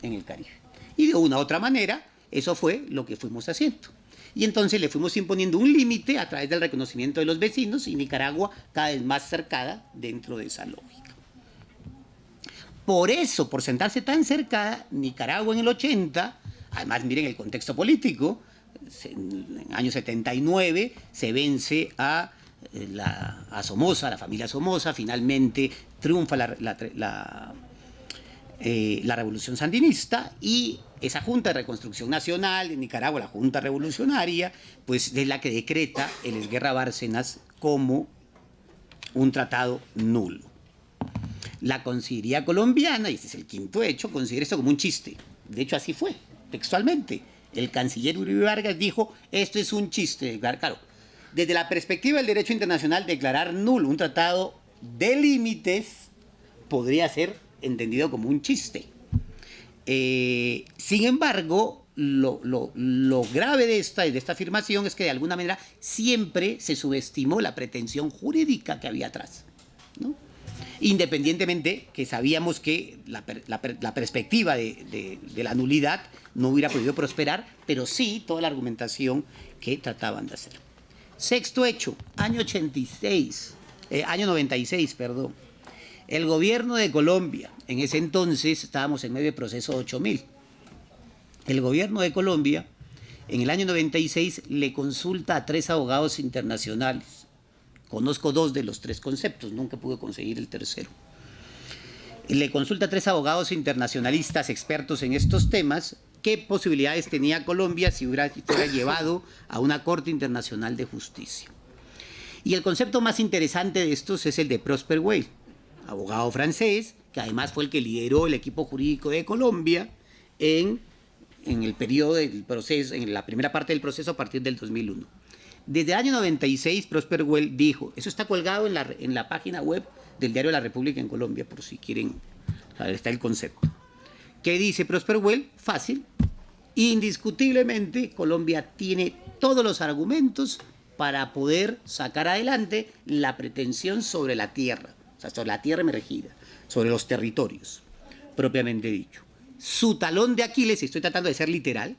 en el Caribe. Y de una u otra manera, eso fue lo que fuimos haciendo. Y entonces le fuimos imponiendo un límite a través del reconocimiento de los vecinos y Nicaragua cada vez más cercada dentro de esa lógica. Por eso, por sentarse tan cerca, Nicaragua en el 80, además miren el contexto político, en el año 79 se vence a Somoza, la familia Somoza, finalmente triunfa la revolución sandinista y esa Junta de Reconstrucción Nacional de Nicaragua, la Junta Revolucionaria, pues es la que decreta el Esguerra Bárcenas como un tratado nulo. La Consellería colombiana, y este es el quinto hecho, considera esto como un chiste. De hecho, así fue, textualmente. El canciller Uribe Vargas dijo, esto es un chiste. Claro, desde la perspectiva del derecho internacional, declarar nulo un tratado de límites podría ser entendido como un chiste. Sin embargo, lo grave de esta afirmación es que de alguna manera siempre se subestimó la pretensión jurídica que había atrás, ¿no? Independientemente que sabíamos que la perspectiva de la nulidad no hubiera podido prosperar, pero sí toda la argumentación que trataban de hacer. Sexto hecho, año 96, perdón. El gobierno de Colombia, en ese entonces estábamos en medio del proceso 8000. El gobierno de Colombia, en el año 96, le consulta a 3 abogados internacionales. Conozco 2 de los 3 conceptos, nunca pude conseguir el tercero. Le consulta a 3 abogados internacionalistas expertos en estos temas qué posibilidades tenía Colombia si fuera llevado a una Corte Internacional de Justicia. Y el concepto más interesante de estos es el de Prosper Weil, abogado francés, que además fue el que lideró el equipo jurídico de Colombia en el periodo del proceso, en la primera parte del proceso a partir del 2001. Desde el año 96, Prosper Weil dijo, eso está colgado en la página web del Diario de la República en Colombia, por si quieren saber, está el concepto. ¿Qué dice Prosper Weil? Fácil. Indiscutiblemente, Colombia tiene todos los argumentos para poder sacar adelante la pretensión sobre la tierra, o sea, sobre la tierra emergida, sobre los territorios, propiamente dicho. Su talón de Aquiles, y estoy tratando de ser literal,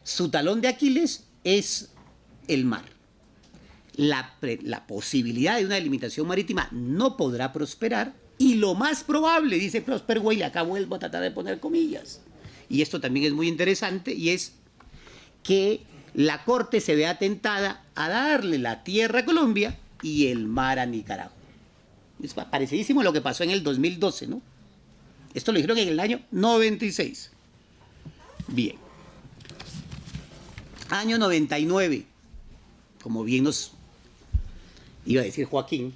su talón de Aquiles es el mar. La posibilidad de una delimitación marítima no podrá prosperar y lo más probable, dice Prosper Weil, acá vuelvo a tratar de poner comillas, y esto también es muy interesante, y es que la Corte se vea tentada a darle la tierra a Colombia y el mar a Nicaragua. Es parecidísimo a lo que pasó en el 2012, ¿no? Esto lo dijeron en el año 96. Bien. Año 99. Como bien nos iba a decir Joaquín,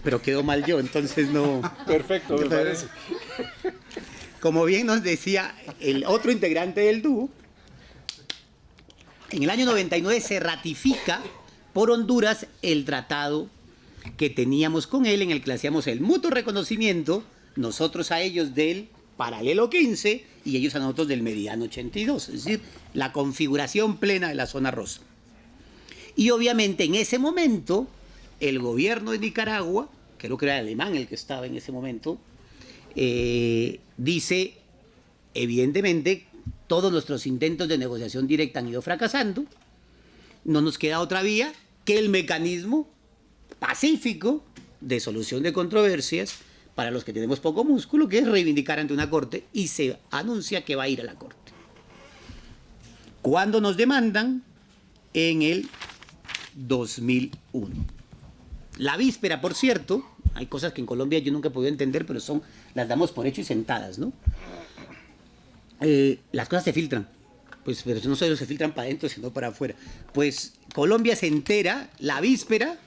pero quedó mal yo, entonces no. Perfecto, me parece. Como bien nos decía el otro integrante del dúo, en el año 99 se ratifica por Honduras el tratado que teníamos con él, en el que le hacíamos el mutuo reconocimiento, nosotros a ellos del paralelo 15 y ellos a nosotros del meridiano 82, es decir, la configuración plena de la zona rosa. Y obviamente en ese momento el gobierno de Nicaragua, creo que era el alemán el que estaba en ese momento, dice, evidentemente, todos nuestros intentos de negociación directa han ido fracasando, no nos queda otra vía que el mecanismo pacífico de solución de controversias para los que tenemos poco músculo, que es reivindicar ante una corte, y se anuncia que va a ir a la corte. ¿Cuándo nos demandan? En el 2001. La víspera, por cierto, hay cosas que en Colombia yo nunca he podido entender, pero las damos por hecho y sentadas, ¿no? Las cosas se filtran, pues, pero no solo se filtran para adentro, sino para afuera. Pues Colombia se entera la víspera,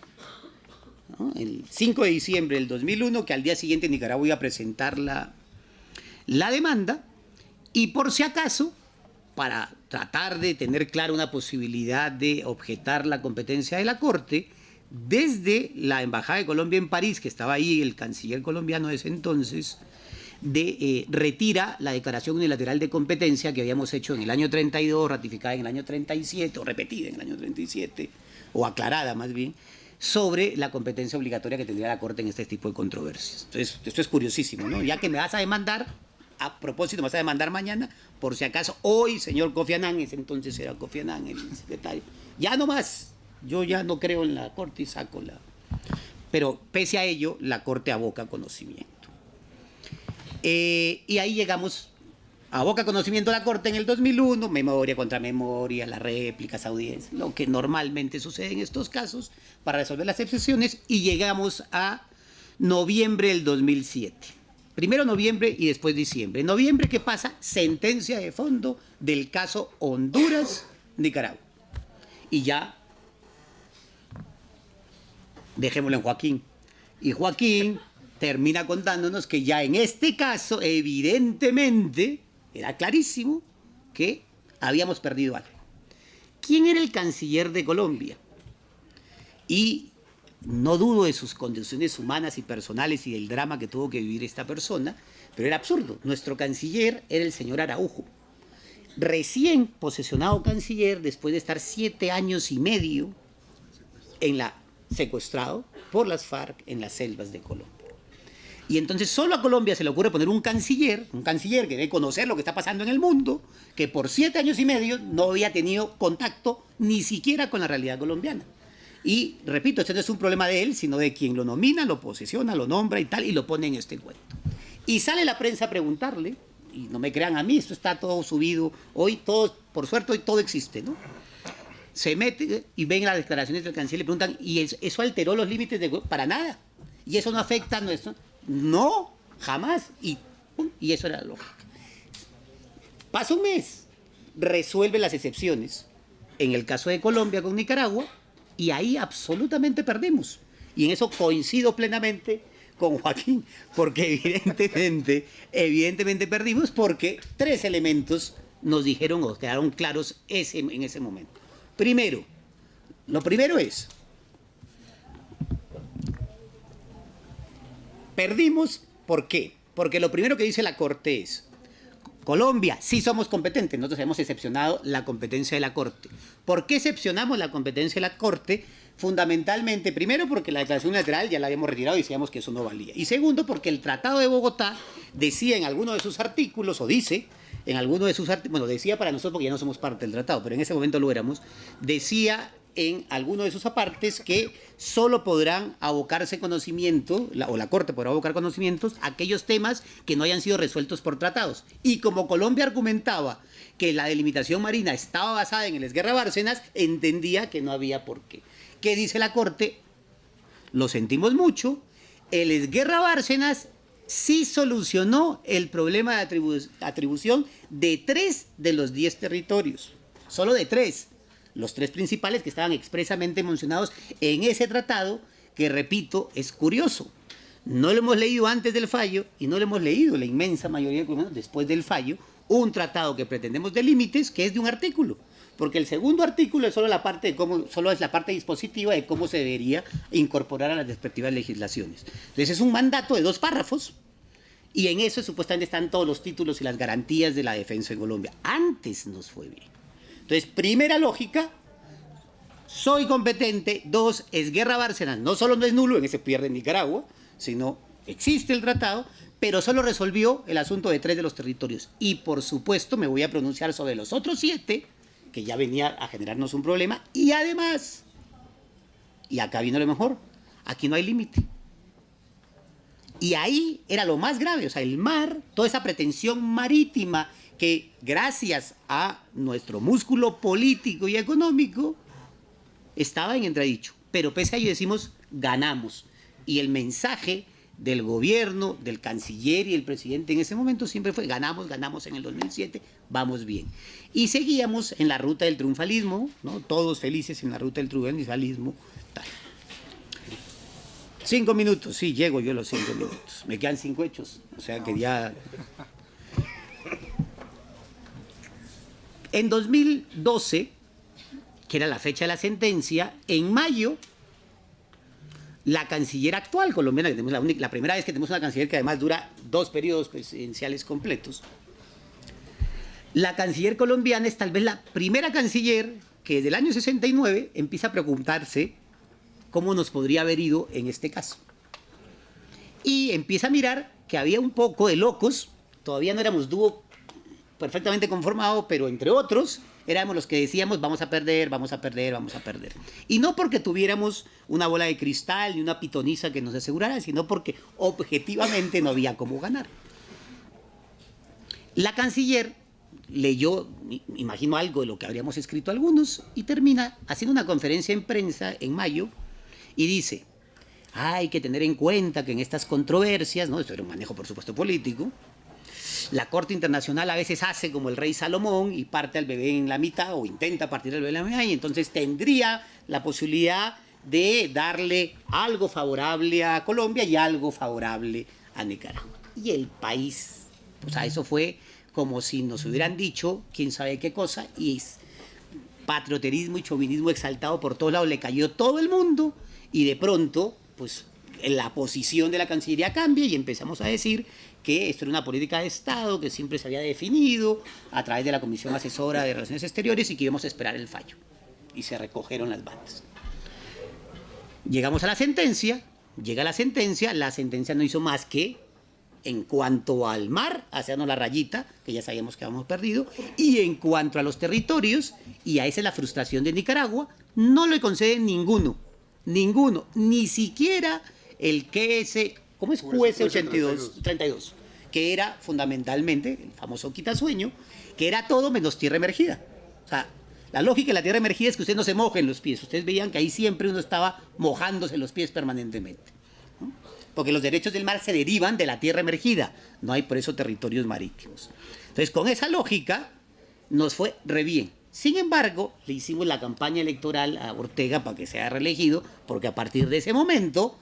¿no?, el 5 de diciembre del 2001, que al día siguiente Nicaragua iba a presentar la demanda, y por si acaso, para tratar de tener clara una posibilidad de objetar la competencia de la Corte, desde la Embajada de Colombia en París, que estaba ahí el canciller colombiano de ese entonces, retira la declaración unilateral de competencia que habíamos hecho en el año 32, ratificada en el año 37, o repetida en el año 37, o aclarada más bien, sobre la competencia obligatoria que tendría la Corte en este tipo de controversias. Entonces, esto es curiosísimo, ¿no? Ya que me vas a demandar, a propósito, me vas a demandar mañana, por si acaso, hoy, señor Kofi Annan, ese entonces era Kofi Annan, el secretario, ya no más, yo ya no creo en la Corte y saco la... Pero pese a ello, la Corte aboca conocimiento. Y ahí llegamos, aboca conocimiento a la Corte en el 2001, memoria contra memoria, las réplicas, audiencias, lo que normalmente sucede en estos casos para resolver las excepciones, y llegamos a noviembre del 2007. Primero noviembre y después diciembre. En noviembre, ¿qué pasa? Sentencia de fondo del caso Honduras-Nicaragua. Y ya, dejémoslo en Joaquín. Y Joaquín termina contándonos que ya en este caso, evidentemente, era clarísimo que habíamos perdido algo. ¿Quién era el canciller de Colombia? Y no dudo de sus condiciones humanas y personales y del drama que tuvo que vivir esta persona, pero era absurdo. Nuestro canciller era el señor Araujo, recién posesionado canciller después de estar 7 años y medio secuestrado por las FARC en las selvas de Colombia. Y entonces solo a Colombia se le ocurre poner un canciller que debe conocer lo que está pasando en el mundo, que por 7 años y medio no había tenido contacto ni siquiera con la realidad colombiana. Y repito, este no es un problema de él, sino de quien lo nomina, lo posesiona, lo nombra y tal, y lo pone en este cuento. Y sale la prensa a preguntarle, y no me crean a mí, esto está todo subido, hoy todo, por suerte hoy todo existe, ¿no? Se mete y ven las declaraciones del canciller y le preguntan, ¿y eso alteró los límites de... Para nada. ¿Y eso no afecta a nuestro...? No, jamás. Y eso era la lógica. Pasa un mes, resuelve las excepciones. En el caso de Colombia con Nicaragua, y ahí absolutamente perdimos. Y en eso coincido plenamente con Joaquín, porque evidentemente perdimos, porque 3 elementos nos dijeron o quedaron claros en ese momento. Primero, lo primero es, perdimos, ¿por qué? Porque lo primero que dice la Corte es, Colombia, sí somos competentes, nosotros hemos excepcionado la competencia de la Corte. ¿Por qué excepcionamos la competencia de la Corte? Fundamentalmente, primero porque la declaración unilateral ya la habíamos retirado y decíamos que eso no valía. Y segundo, porque el Tratado de Bogotá decía en alguno de sus artículos, o dice en alguno de sus artículos, bueno, decía para nosotros porque ya no somos parte del tratado, pero en ese momento lo éramos, decía en alguno de sus apartes que solo podrán abocarse conocimiento, o la Corte podrá abocar conocimientos, aquellos temas que no hayan sido resueltos por tratados. Y como Colombia argumentaba que la delimitación marina estaba basada en el Esguerra Bárcenas, entendía que no había por qué. ¿Qué dice la Corte? Lo sentimos mucho, el Esguerra Bárcenas sí solucionó el problema de atribución de 3 de los 10 territorios, solo de 3. Los 3 principales que estaban expresamente mencionados en ese tratado, que repito, es curioso. No lo hemos leído antes del fallo y no lo hemos leído la inmensa mayoría de colombianos después del fallo, un tratado que pretendemos de límites que es de un artículo. Porque el segundo artículo es solo la parte solo es la parte dispositiva de cómo se debería incorporar a las respectivas legislaciones. Entonces es un mandato de 2 párrafos y en eso supuestamente están todos los títulos y las garantías de la defensa en Colombia. Antes nos fue bien. Entonces, primera lógica, soy competente. 2, Esguerra Bárcenas no solo no es nulo, en ese pierde en Nicaragua, sino existe el tratado, pero solo resolvió el asunto de 3 de los territorios. Y por supuesto me voy a pronunciar sobre los otros 7, que ya venía a generarnos un problema, y además, y acá vino lo mejor, aquí no hay límite. Y ahí era lo más grave, o sea, el mar, toda esa pretensión marítima que gracias a nuestro músculo político y económico estaba en entredicho. Pero pese a ello decimos, ganamos. Y el mensaje del gobierno, del canciller y el presidente en ese momento siempre fue, ganamos en el 2007, vamos bien. Y seguíamos en la ruta del triunfalismo, ¿no? Todos felices en la ruta del triunfalismo. Tal. 5 minutos, sí, llego yo a los 5 minutos. Me quedan 5 hechos, o sea que ya... En 2012, que era la fecha de la sentencia, en mayo, la canciller actual colombiana, que tenemos la primera vez que tenemos una canciller que además dura 2 periodos presidenciales completos, la canciller colombiana es tal vez la primera canciller que desde el año 69 empieza a preguntarse cómo nos podría haber ido en este caso. Y empieza a mirar que había un poco de locos, todavía no éramos dúo perfectamente conformado, pero entre otros éramos los que decíamos vamos a perder, vamos a perder, vamos a perder. Y no porque tuviéramos una bola de cristal ni una pitoniza que nos asegurara, sino porque objetivamente no había cómo ganar. La canciller leyó, imagino, algo de lo que habríamos escrito algunos y termina haciendo una conferencia en prensa en mayo y dice: hay que tener en cuenta que en estas controversias, ¿no? Esto era un manejo por supuesto político, la Corte Internacional a veces hace como el rey Salomón y parte al bebé en la mitad o intenta partir al bebé en la mitad, y entonces tendría la posibilidad de darle algo favorable a Colombia y algo favorable a Nicaragua. Y el país, o sea, eso fue como si nos hubieran dicho quién sabe qué cosa, y es patrioterismo y chauvinismo exaltado por todos lados, le cayó todo el mundo y de pronto, pues la posición de la Cancillería cambia y empezamos a decir que esto era una política de Estado que siempre se había definido a través de la Comisión Asesora de Relaciones Exteriores y que íbamos a esperar el fallo. Y se recogieron las bandas. Llegamos a la sentencia, llega la sentencia no hizo más que, en cuanto al mar, hacernos la rayita, que ya sabíamos que habíamos perdido, y en cuanto a los territorios, y a esa es la frustración de Nicaragua, no le conceden ninguno, ni siquiera el QS, ¿cómo es? QS 32, que era fundamentalmente el famoso quitasueño, que era todo menos tierra emergida. O sea, la lógica de la tierra emergida es que usted no se moje en los pies. Ustedes veían que ahí siempre uno estaba mojándose los pies permanentemente, ¿no? Porque los derechos del mar se derivan de la tierra emergida. No hay por eso territorios marítimos. Entonces, con esa lógica, nos fue re bien. Sin embargo, le hicimos la campaña electoral a Ortega para que sea reelegido, porque a partir de ese momento,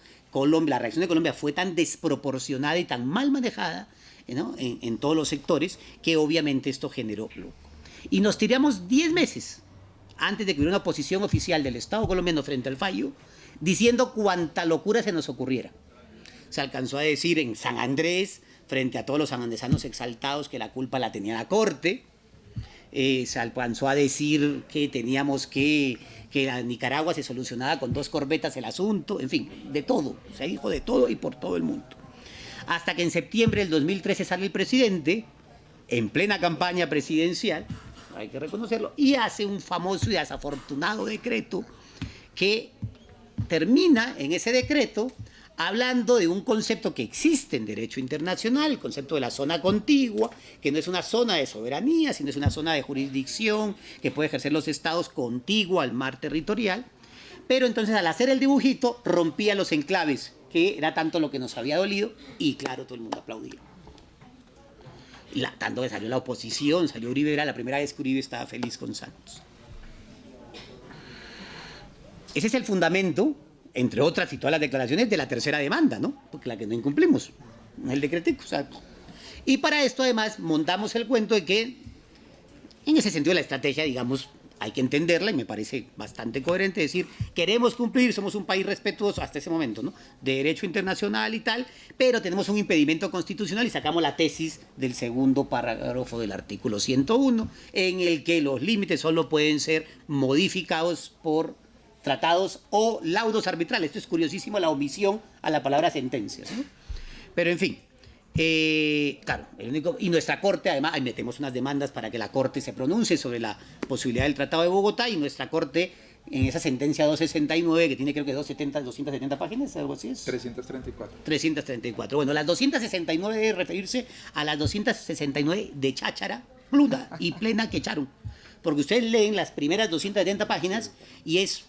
la reacción de Colombia fue tan desproporcionada y tan mal manejada, ¿no? en todos los sectores, que obviamente esto generó loco. Y nos tiramos 10 meses antes de que hubiera una posición oficial del Estado colombiano frente al fallo, diciendo cuánta locura se nos ocurriera. Se alcanzó a decir en San Andrés, frente a todos los sanandresanos exaltados, que la culpa la tenía la Corte. Se alcanzó a decir que teníamos que a Nicaragua se solucionaba con 2 corbetas el asunto, en fin, de todo. Se dijo de todo y por todo el mundo. Hasta que en septiembre del 2013 sale el presidente, en plena campaña presidencial, hay que reconocerlo, y hace un famoso y desafortunado decreto que termina en ese decreto hablando de un concepto que existe en derecho internacional, el concepto de la zona contigua, que no es una zona de soberanía, sino es una zona de jurisdicción que puede ejercer los estados contigua al mar territorial. Pero entonces, al hacer el dibujito, rompía los enclaves, que era tanto lo que nos había dolido, y claro, todo el mundo aplaudía. Tanto que salió la oposición, salió Uribe, era la primera vez que Uribe estaba feliz con Santos. Ese es el fundamento, entre otras y todas las declaraciones, de la tercera demanda, ¿no? Porque la que no incumplimos, el decretico, o sea. Y para esto, además, montamos el cuento de que, en ese sentido, la estrategia, digamos, hay que entenderla y me parece bastante coherente decir, queremos cumplir, somos un país respetuoso hasta ese momento, ¿no? De derecho internacional y tal, pero tenemos un impedimento constitucional y sacamos la tesis del segundo parágrafo del artículo 101, en el que los límites solo pueden ser modificados por tratados o laudos arbitrales. Esto es curiosísimo, la omisión a la palabra sentencias, ¿no? Pero en fin, claro, y nuestra Corte, además, ahí metemos unas demandas para que la Corte se pronuncie sobre la posibilidad del Tratado de Bogotá, y nuestra Corte, en esa sentencia 269, que tiene creo que 270 páginas, algo así es. 334. 334. Bueno, las 269 debe referirse a las 269 de cháchara, pluda y plena que echaron. Porque ustedes leen las primeras 270 páginas y es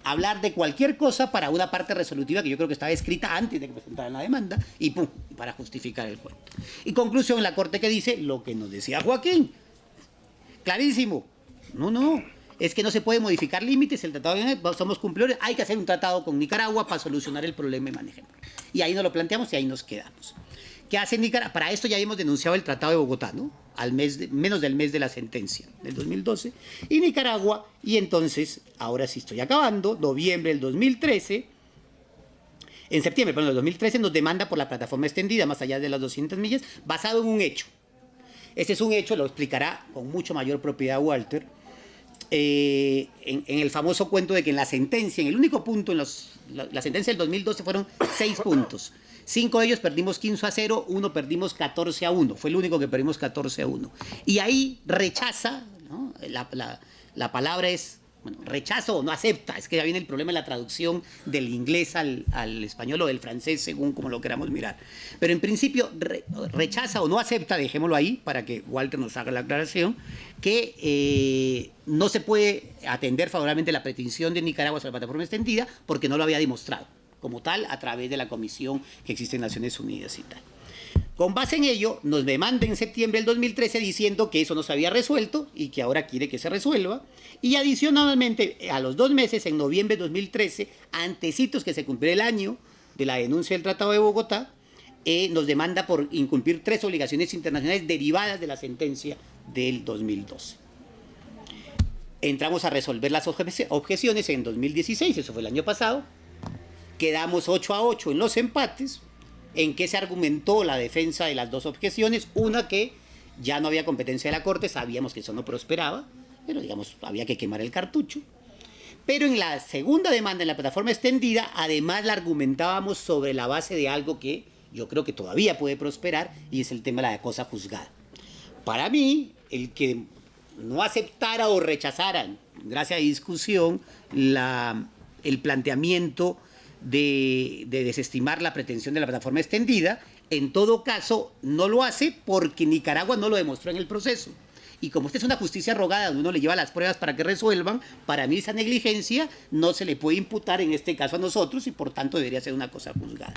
hablar de cualquier cosa para una parte resolutiva que yo creo que estaba escrita antes de que presentaran la demanda y pum, para justificar el cuento. Y conclusión, la Corte que dice lo que nos decía Joaquín, clarísimo, no, es que no se puede modificar límites, el tratado de somos cumplidores, hay que hacer un tratado con Nicaragua para solucionar el problema y manejarlo. Y ahí nos lo planteamos y ahí nos quedamos. ¿Qué hace Nicaragua? Para esto ya hemos denunciado el Tratado de Bogotá, ¿no? Menos del mes de la sentencia, del 2012. Y Nicaragua, y entonces, ahora sí estoy acabando, noviembre del 2013, en septiembre, perdón, del 2013 nos demanda por la plataforma extendida, más allá de las 200 millas, basado en un hecho. Este es un hecho, lo explicará con mucho mayor propiedad Walter, en el famoso cuento de que en la sentencia, en el único punto, la sentencia del 2012 fueron 6 puntos. 5 de ellos perdimos 15-0, 1 perdimos 14-1. Fue el único que perdimos 14-1. Y ahí rechaza, ¿no? La palabra es, bueno, rechazo o no acepta. Es que ya viene el problema de la traducción del inglés al español o del francés, según como lo queramos mirar. Pero en principio rechaza o no acepta, dejémoslo ahí para que Walter nos haga la aclaración, que no se puede atender favorablemente la pretensión de Nicaragua sobre la plataforma extendida porque no lo había demostrado como tal a través de la comisión que existe en Naciones Unidas y tal. Con base en ello, nos demanda en septiembre del 2013 diciendo que eso no se había resuelto y que ahora quiere que se resuelva. Y adicionalmente, a los 2 meses, en noviembre de 2013, antecitos que se cumpliera el año de la denuncia del Tratado de Bogotá, nos demanda por incumplir 3 obligaciones internacionales derivadas de la sentencia del 2012. Entramos a resolver las objeciones en 2016, eso fue el año pasado. Quedamos 8-8 en los empates, en que se argumentó la defensa de las 2 objeciones, una que ya no había competencia de la Corte, sabíamos que eso no prosperaba, pero digamos, había que quemar el cartucho. Pero en la segunda demanda, en la plataforma extendida, además la argumentábamos sobre la base de algo que yo creo que todavía puede prosperar, y es el tema de la cosa juzgada. Para mí, el que no aceptara o rechazara, gracias a discusión, el planteamiento de desestimar la pretensión de la plataforma extendida, en todo caso no lo hace porque Nicaragua no lo demostró en el proceso. Y como esta es una justicia rogada donde uno le lleva las pruebas para que resuelvan, para mí esa negligencia no se le puede imputar en este caso a nosotros y por tanto debería ser una cosa juzgada.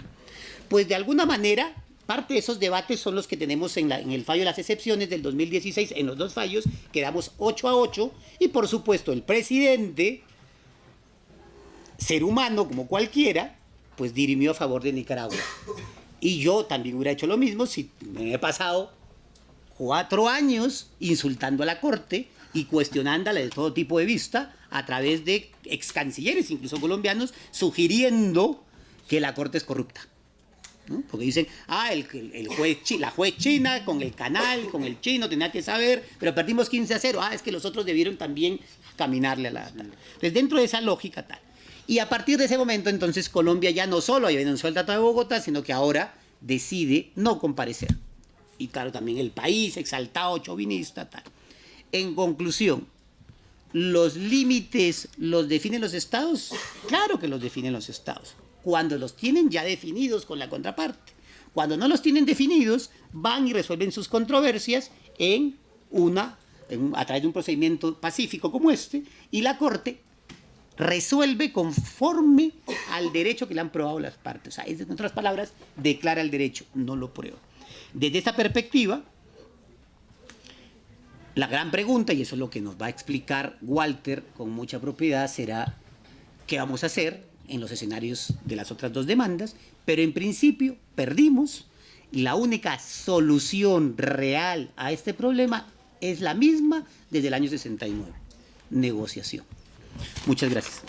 Pues de alguna manera, parte de esos debates son los que tenemos en el fallo de las excepciones del 2016, en los 2 fallos, quedamos 8-8 y por supuesto el presidente, ser humano como cualquiera, pues dirimió a favor de Nicaragua. Y yo también hubiera hecho lo mismo si me he pasado 4 años insultando a la Corte y cuestionándola de todo tipo de vista a través de ex cancilleres, incluso colombianos, sugiriendo que la Corte es corrupta, ¿no? Porque dicen, la juez china con el canal, con el chino, tenía que saber, pero perdimos 15-0. Es que los otros debieron también caminarle a la... Entonces, dentro de esa lógica tal. Y a partir de ese momento, entonces, Colombia ya no solo había denunciado el Tratado de Bogotá, sino que ahora decide no comparecer. Y claro, también el país, exaltado, chauvinista, tal. En conclusión, ¿los límites los definen los estados? Claro que los definen los estados. Cuando los tienen ya definidos con la contraparte. Cuando no los tienen definidos, van y resuelven sus controversias a través de un procedimiento pacífico como este, y la Corte resuelve conforme al derecho que le han probado las partes. O sea, en otras palabras, declara el derecho, no lo prueba. Desde esta perspectiva, la gran pregunta, y eso es lo que nos va a explicar Walter con mucha propiedad, será qué vamos a hacer en los escenarios de las otras 2 demandas, pero en principio perdimos. La única solución real a este problema es la misma desde el año 69, negociación. Muchas gracias.